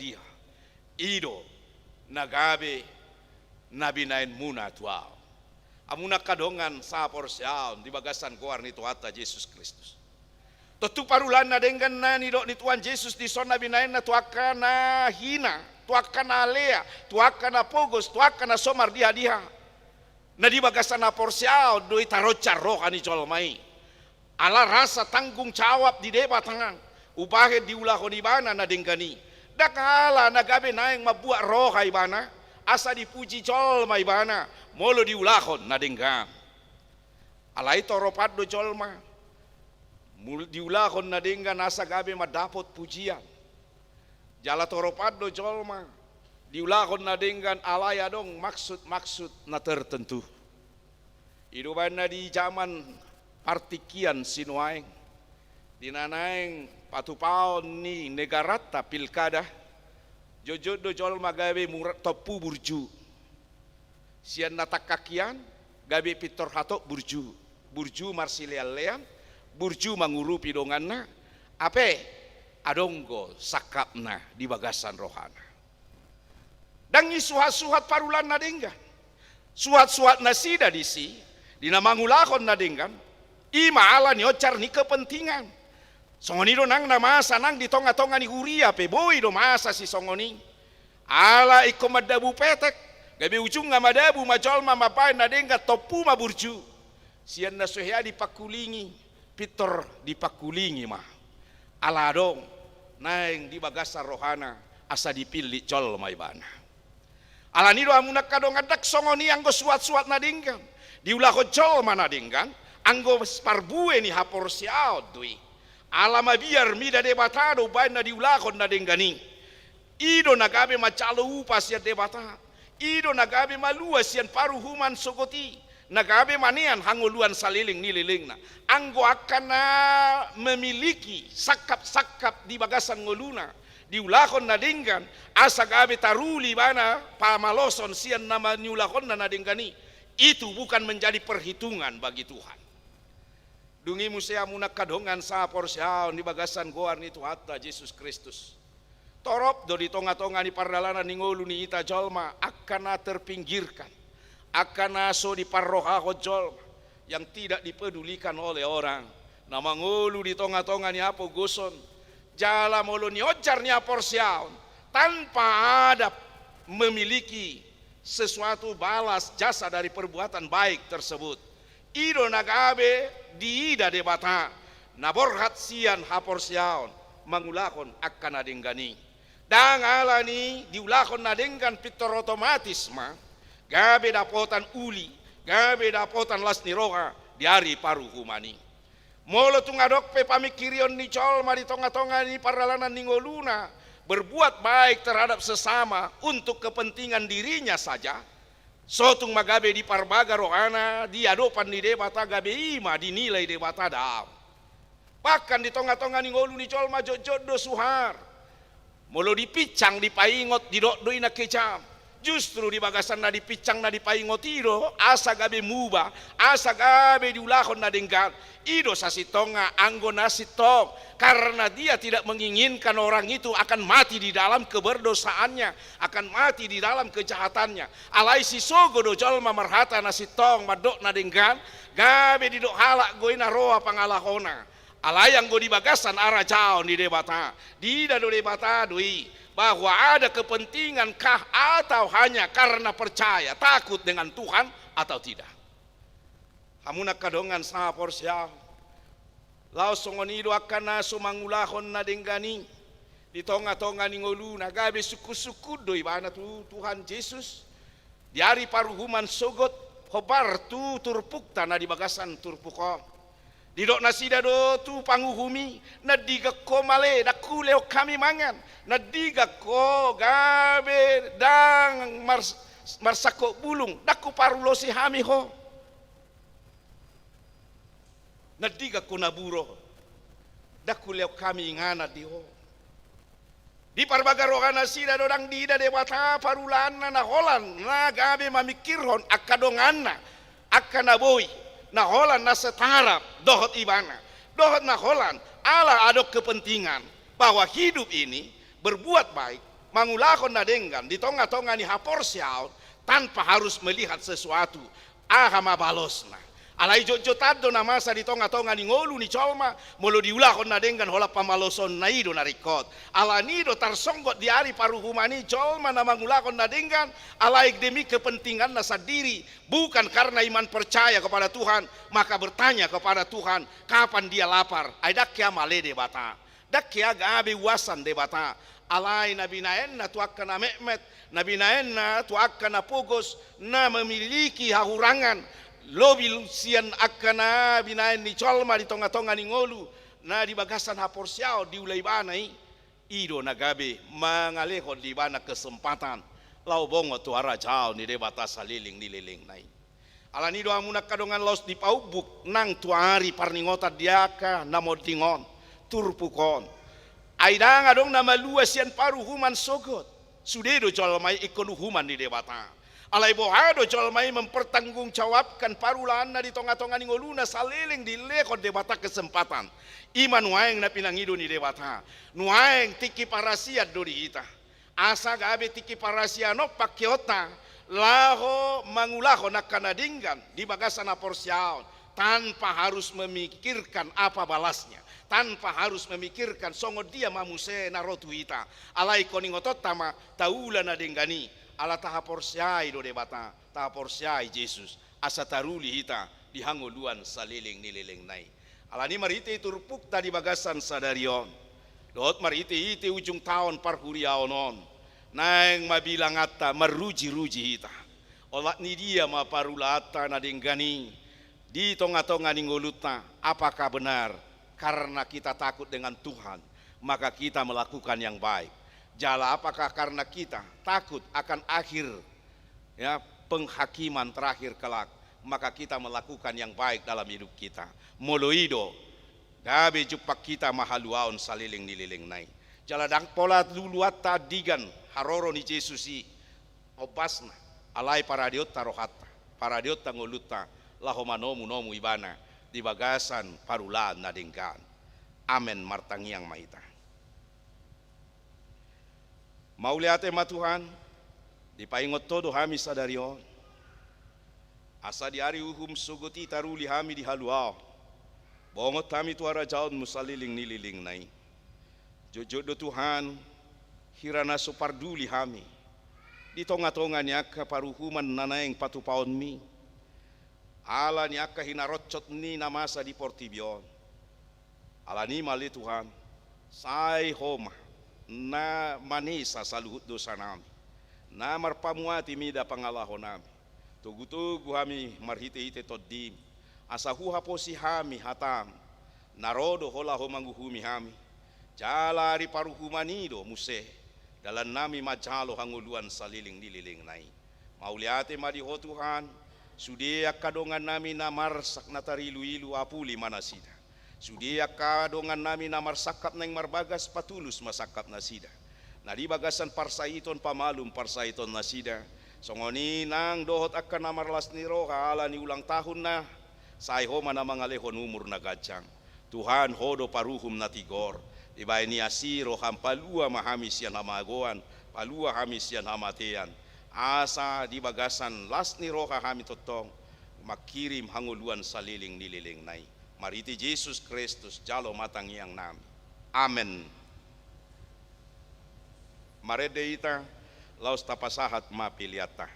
ido nagabe na binaen muna tuaw Amuna kadongan sa porsyaon di bagasan kuar ni Tuhan Yesus Kristus. Tutu parulan na dengan na ni Tuhan Yesus di sona binain na tuaka na hina, tuaka na alea, tuaka na pogos, tuaka na somar diha. Na di bagasan na porsyaon doi tarocar roh ani colmai. Ala rasa tanggung jawab di debat tangan. Ubahe diulah ibana na dengani. Dakala nagabe naeng mabuat roh ibana. Asa dipuji colma ibana. Molo diulahon na denggan. Alai toropat do colma. Diulahon na denggan asa gabe madapot pujian. Jala toropat do colma. Diulahon na denggan alaya dong maksud-maksud na tertentu. Iduban na di zaman partikian sinuaeng. Dinanaeng patupaon ni negarata pilkada. Jojo do colma gabe topu burju. Sian natakakian gabe pitor hatok burju. Burju marsilialean, burju mangurupi donganna. Ape adonggo sakapna di bagasan rohana. Dangi suhat-suhat parulan na denggan. Suhat-suhat na sida disi. Dina mangulakon na denggan. Ima ala ni ocar ni kepentingan. Songoni do nang na masa nang di tonga-tonga ni huria pe boy do masa si songoni. Ala iko madabu petek. Gabi ujung nga madabu majol mamapain na dengga topu maburju. Sian na suhya dipakulingi. Pitor dipakulingi mah. Ala dong. Naeng di bagasa rohana. Asa dipilih col maibana. Ala nido amunak kadong adak songoni anggo suat-suat na denggan. Diulah ko col mana denggan. Anggo parbue ni hapor siaw dui. Alama biar mida debatado bain na diulakon na denggani. Ido nagabe macalo upas ya debata. Ido nagabe maluas yan paruhuman sogoti. Nagabe manian hanguluan saliling nililing na. Anggo akan na memiliki sakap-sakap di bagasan ngoluna. Diulakon na denggan. Asa gabe taruli bana pamaloson siyan na maniulakon na denggani. Itu bukan menjadi perhitungan bagi Tuhan. Dungi musea munak kadongan sa porsyaon di bagasan goar ni Tuhan Yesus Kristus. Torop do di tonga-tonga ni pardalanan ni ngolu ni ita jolma akan na terpinggirkan. Akan na so di parrohaho jolma yang tidak dipedulikan oleh orang. Nama ngolu di tonga-tonga ni apo goson. Jala molo ni ojar ni porsyaon tanpa ada memiliki sesuatu balas jasa dari perbuatan baik tersebut. Ido nagabe diida debata naborhat sian haporsyaon mangulakon akan adenggani. Dangalani diulakon nadenggan pitor otomatis ma gabe dapotan uli, gabe dapotan las niroga diari paru humani. Molo tungadok pe pamikirion ni colma di tonga-tonga ni paralanan ni ngoluna berbuat baik terhadap sesama untuk kepentingan dirinya saja. Sotung magabe di parbaga rohana di adopan di debata gabe ima dinilai debata daw. Bahkan di tonga-tonga ni ngolu ni colma jojodo suhar. Molo dipicang di paingot di doi na kecam. Justru di bagasan na dipicang na di paingot ido asa gabe muba, asa gabe diulahon na denggan. Ido sa sitonga anggo na sitong karena dia tidak menginginkan orang itu akan mati di dalam keberdosaannya, akan mati di dalam kejahatannya. Alai si sogo do jolma marhata na sitong madok na denggan gabe di dok halak goina roa pangalahona. Alayang go di bagasan arah jauh di debata. Di dado debata dui bahwa ada kepentingan kah atau hanya karena percaya takut dengan Tuhan atau tidak. Hamuna kadongan sa porsya. Lao songonido akan na sumangulahon na denggani. Di tonga-tonga ni ngolu nagabe suku-suku doi bana tu Tuhan Yesus. Diari paruhuman sogot hobar tu turpukta na di bagasan turpuko. Didok nasida do tu panguhumi nadiga ko male dakuleo kami mangan nadiga ko gabe dang marsako bulung daku parulosi hami ho nadiga ko naburo dakuleo kami ngana di ho di parbagaro nasida do dang dida debata parulana na holan na gabe mamikirhon akadonganna akanaboy na holan na setara dohot ibana dohot na holan ala adok kepentingan bahwa hidup ini berbuat baik mangulakon na denggan di tonga-tonga ni haporsyaon tanpa harus melihat sesuatu aha mabalosna. Alai jojo tado na masa di tonga-tonga ni ngolu ni colma molo diulahon na dengan hola pamaloson na ido na rikot. Ala nido tarsonggot di hari paruhumani colma na mangulahon na dengan alai demi kepentingan na sadiri, bukan karena iman percaya kepada Tuhan, maka bertanya kepada Tuhan kapan dia lapar. Ai dakya male de bata. Dakya gabe wasan de bata. Alai nabi naenna tuakkana mehmet, nabi naenna tuakkana pogos na memiliki hahurangan. Lobil sian akana binaen ni colma di tonga-tonga ni ngolu na di bagasan haporsiao di ulai banai ido nagabe mangalehon di bana kesempatan lau bongo tuara jao ni debata saliling ni leleng nai ala nido amuna kadongan los di paubuk nang tuari parningota diaka namodingon turpukon aidang adong nama luas sian paru human sogot sudedo colmai ikonu human ni debata alai bohado colmai mempertanggungjawabkan parulan na di tonga-tonga ni ngoluna saliling di lekon debata kesempatan iman waeng na pinangido ni debata nuaeng tiki parasia do di ita asa gabe tiki parasia no pakiota laho mangulaho na kanadinggan di bagasan aporsiaon tanpa harus memikirkan apa balasnya, tanpa harus memikirkan songo dia mamuse na rotu ita alai koningotot tama taula na denggani ala tahaporsiai do debata tahaporsiai Jesus asa taruli hita dihanguluan saliling nilileng nai ala ni marite turpuk tadi bagasan sadarion dot marite ite ujung tahun parhuriaonon nang mabilang atta maruji-ruji hita olat ni dia maparulata na denggani di tonga-tonga ni ngoluta apakah benar karena kita takut dengan Tuhan maka kita melakukan yang baik. Jala apakah karena kita takut akan akhir ya penghakiman terakhir kelak maka kita melakukan yang baik dalam hidup kita. Moloido gabe jupak kita mahaluaon saliling nililing nai. Jala dang pola luluat tadigan haroro ni Jesusi obasna alai paradiot tarohata paradiot tangoluta lahomanomu nomu ibana di bagasan parulan nadengkan. Amen martangiang maita. Mauliate ma Tuhan, dipaingot todo hami sadarion. Asa di hari uhum sugoti taruli hami di haluao. Bongot hami tuara jaon musaliling nililing nai. Jojo do Tuhan, hirana suparduli hami. Di tonga-tonga niaka paruhuman nanaeng patupaon mi. Ala niaka hinarocot ni namasa di portibion. Ala ni mali Tuhan, sai homa. Na manisa saluhut dosa nami na marpamuati mida pangalahon nami tugu-tugu hami marhite-hite toddim asa huha posi hami hatam narodo hola ho mangguhumi hami jala ri paruhumanido muse dalan nami majalo hanguluan saliling nililing nai mauliate madiho Tuhan sudia kadongan nami na marsak na tarilu-ilu apuli manasida sudia kadongan nami namar sakat neng marbagas patulus masakat nasida. Nadi bagasan parsaiton pamalum parsaiton nasida. Songoni nang dohot akan namar las niro kaala ni ulang tahun na. Sai homa na mangalehon umur na gajang. Tuhan hodo paruhum natigor. Ibay ni asiro hampalua mahamis yan hamagoan. Palua hamis yan hamatean. Asa di bagasan las niro kami totong. Makirim hanguluan saliling nililing nai. Mariti Yesus Kristus jalo matang yang nami. Amen. Maredeita laus tapasahat mapiliata.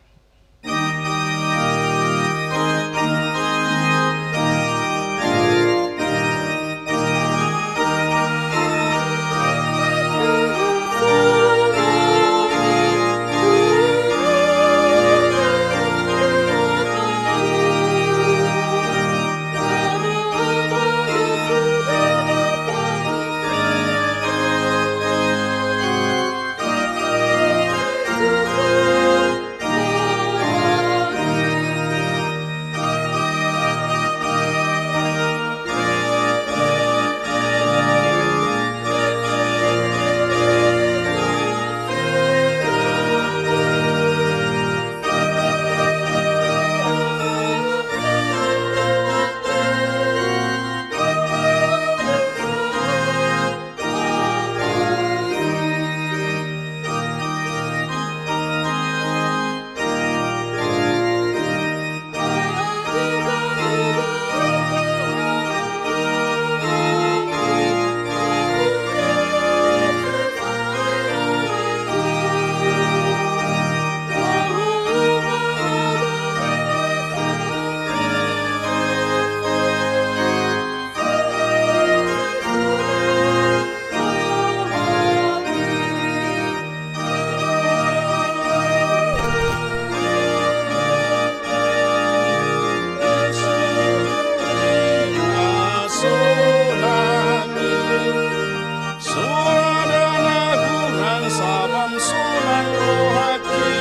saban sulang rohaki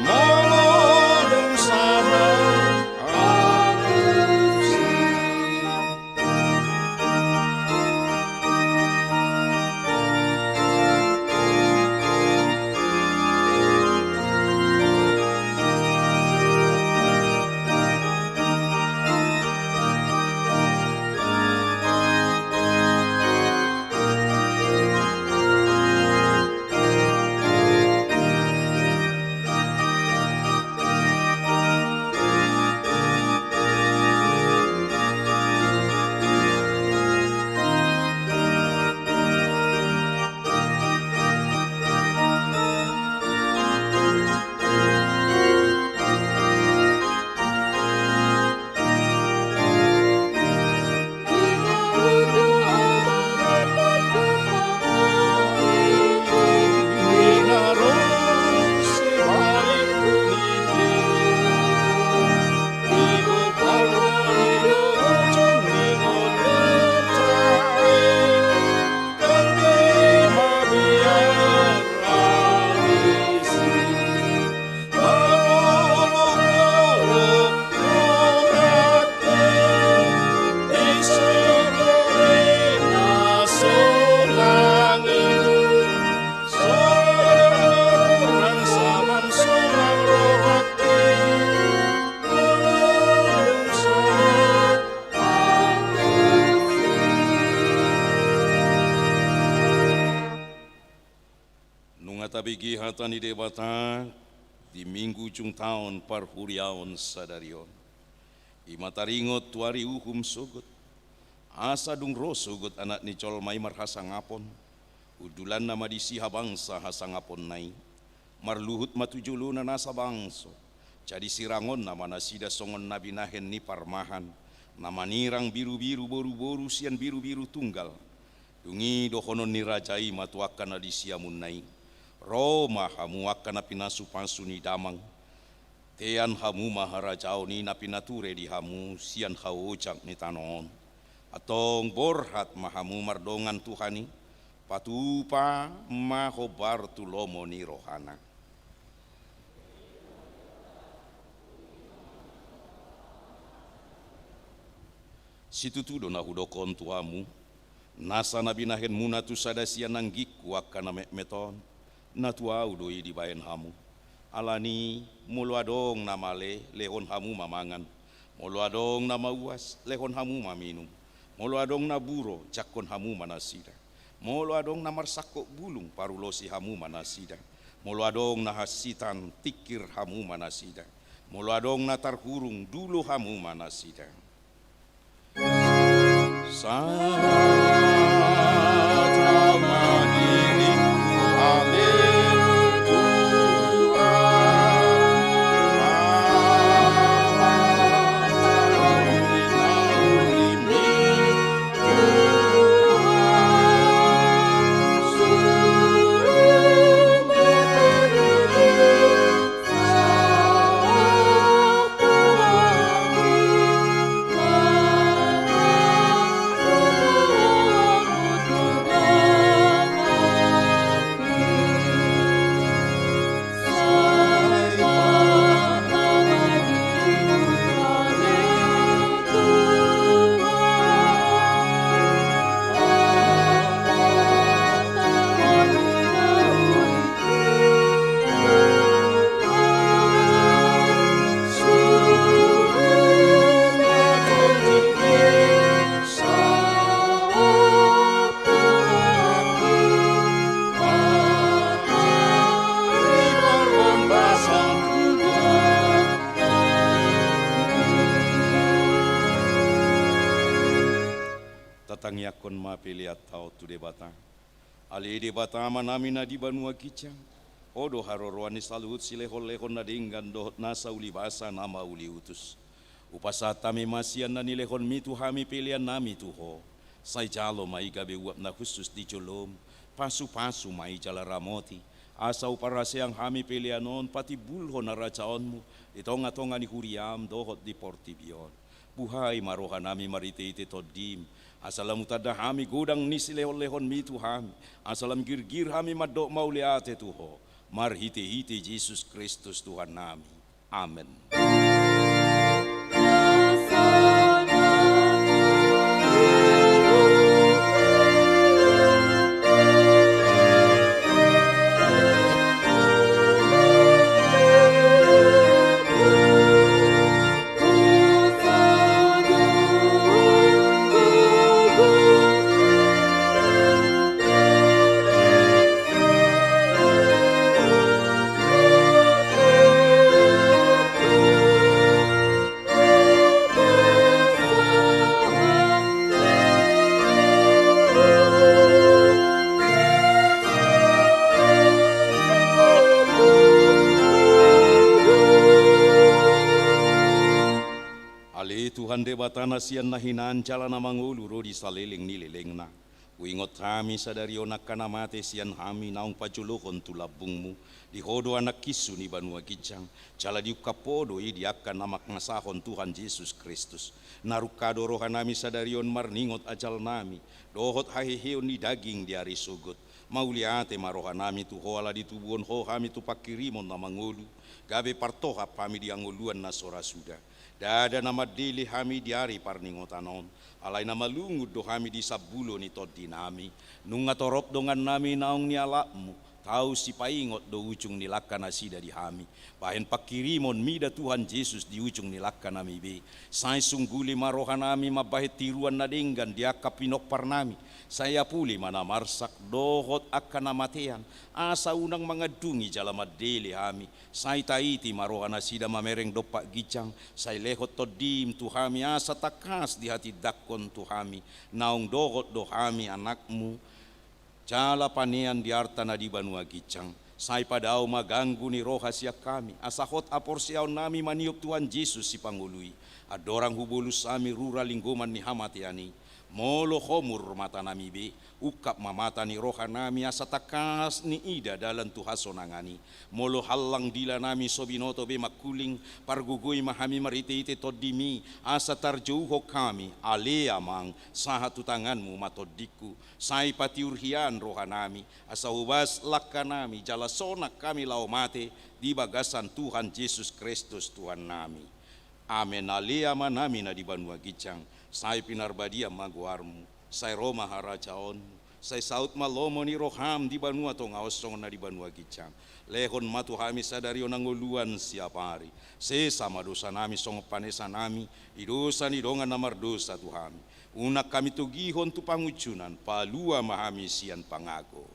molodong sama alusi. Tabigi hatani debata di minggu ujung tahun parhuriaon sadarion. Imataringot tuari uhum sogot. Asa dung ro sogot anak ni colmai marhasa ngapon. Udulan nama disiha bangsa hasa ngapon nai. Marluhut matujulu na nasa bangso. Jadi sirangon nama nasida songon nabi nahen ni parmahan. Nama nirang biru-biru boru-boru sian biru-biru tunggal. Dungi dohonon nirajai matuakan adisiamun nai. Roma hamu akan napinasu pansu ni damang. Tean hamu maharajao ni napinature di hamu sian haucak ni tanon. Atong borhat mahamu mardongan Tuhani. Patupa mahobar tulomo ni rohana. Situ tu dona hudokon tuamu. Nasa nabi nahen muna tu sada sian nanggiku akan meton. Natuau doi di bayan hamu. Alani mulu adong namale lehon hamu mamangan. Mulu adong nama uas lehon hamu maminum. Mulu adong na buro jakon hamu manasida. Mulu adong na marsako bulung parulosi hamu manasida. Mulu adong na hasitan tikir hamu manasida. Mulu adong na tarhurung dulu hamu manasida. Tangyakon mapiliat tau tu debata. Ali debata manami na di banua kicang. Odo haroroani saluhut silehon-lehon na dinggan dohot nasa uli basa nama uli utus. Upasata mi masian na nilehon mitu hami pilihan nami tuho. Say jalo mai gabe uap na khusus di jolom. Pasu-pasu mai jala ramoti. Asa uparase yang hami pilihanon pati bulho na rajaonmu. Itonga-tonga ni huriam dohot di portibion. Buhay marohanami marite-ite todim. Asalam tada hami godang nisi lehon-lehon mitu hami. Asalam gir-gir hami madok mauliate tuho. Marhite-hite Yesus Kristus Tuhan nami. Amen. Tuhan debatana sian nahinan cala na mangulu rodi saleling nilileng na. Uingot kami sadari onak kana mate sian hami naung pajulokon tulabungmu. Di hodo anak kisu ni banua gijang. Cala di ukapodo idiakan namak ngasahon Tuhan Yesus Kristus. Narukado rohanami sadari on marningot ajal nami. Dohot haheheon ni daging di hari sugut. Mauliate marohanami tu hoala di tubuhon ho hami tu pakirimon na mangulu. Gabe partoha pami di anguluan na sora sudah. Dada nama dili hami diari parningotanon. Alai nama lungud do hami di sabulo ni todi nami. Nunga torop dongan nami naung ni alakmu. Tahu si paingot do ujung nilakka nasida di hami. Bahen pakirimon mida Tuhan Yesus di ujung nilakka nami be. Sai sungguli marohan nami mabahet tiruan nadenggan diaka pinok parnami. Saya puli mana marsak dohot akan namatean. Asa unang mengadungi jalamat dele hami. Sai taiti marohan nasida mamereng dopak gijang. Sai lehot todim tuhami asa takas di hati dakon tuhami. Naung dohot dohami anakmu. Jala panean di arta na di banua gicang. Sai padao maganggu ni roh hasia kami. Asahot aporsiaw nami maniup Tuhan Yesus si pangului. Adorang hubulus sami rura lingguman ni hamatiani. Molo homur mata nami be. Ukap mamata ni roha nami asa takas ni ida dalam tuhaso nangani. Molo halang dila nami sobinoto be makuling. Pargugui mahami marite-ite todimi. Asa tarjouho kami. Ale amang sahatu tanganmu matodiku. Sai patiurhian roha nami. Asa hubas laka nami. Jala sonak kami lau mate. Di bagasan Tuhan Yesus Kristus Tuhan nami. Amen. Ale ama nami na di banua gicang. Sai pinarbadia maguarmu. Sai Roma haracaon. Sai saut malomo ni roham di banua to ngaosong na di banua gicang. Lehon matu hami sadari onanguluan siapa hari. Sesama dosa nami song panesa nami. Idosa ni dongan namar dosa Tuhami. Unak kami tugihon tu pangucunan. Palua mahami sian pangago.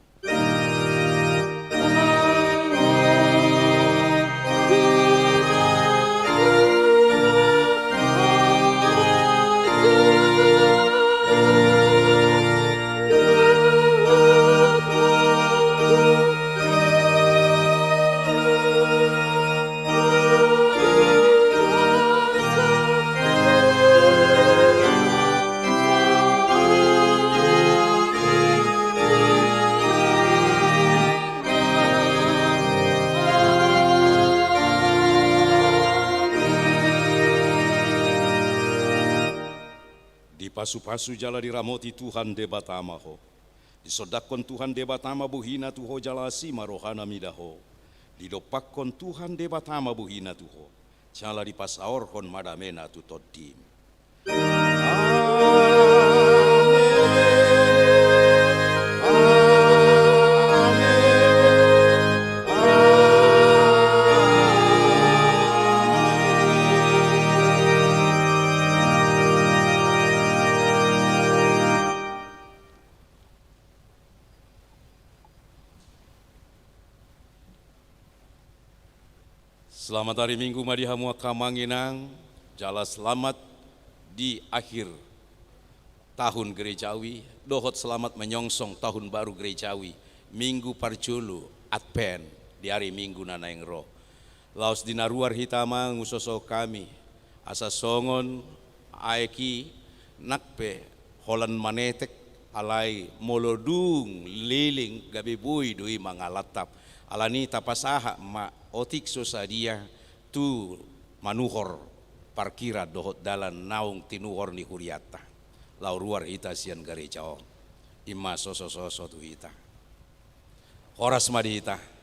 Pasu-pasu jala diramoti Tuhan debatama ho. Disodakon Tuhan debatama buhina tuho jala sima rohana midaho. Didopakon Tuhan debatama buhina tuho. Jala dipasaorhon madamena tu todim. Selamat hari Minggu madihamu kamanginang, jala selamat di akhir tahun gerejawi, dohot selamat menyongsong tahun baru gerejawi, Minggu Parjulu Advent di hari Minggu nanaing roh. Laos dinaruar hitama ngusoso kami, asa songon aeki nakpe holan manetek alai molodung liling gabi bui dui mangalatap. Alani tapasaha ma otik sosadia tu manuhor parkira dohot dalan naung tinuhor ni huriata lau ruar hita sian gereja o ima soso tu hita horas madi hita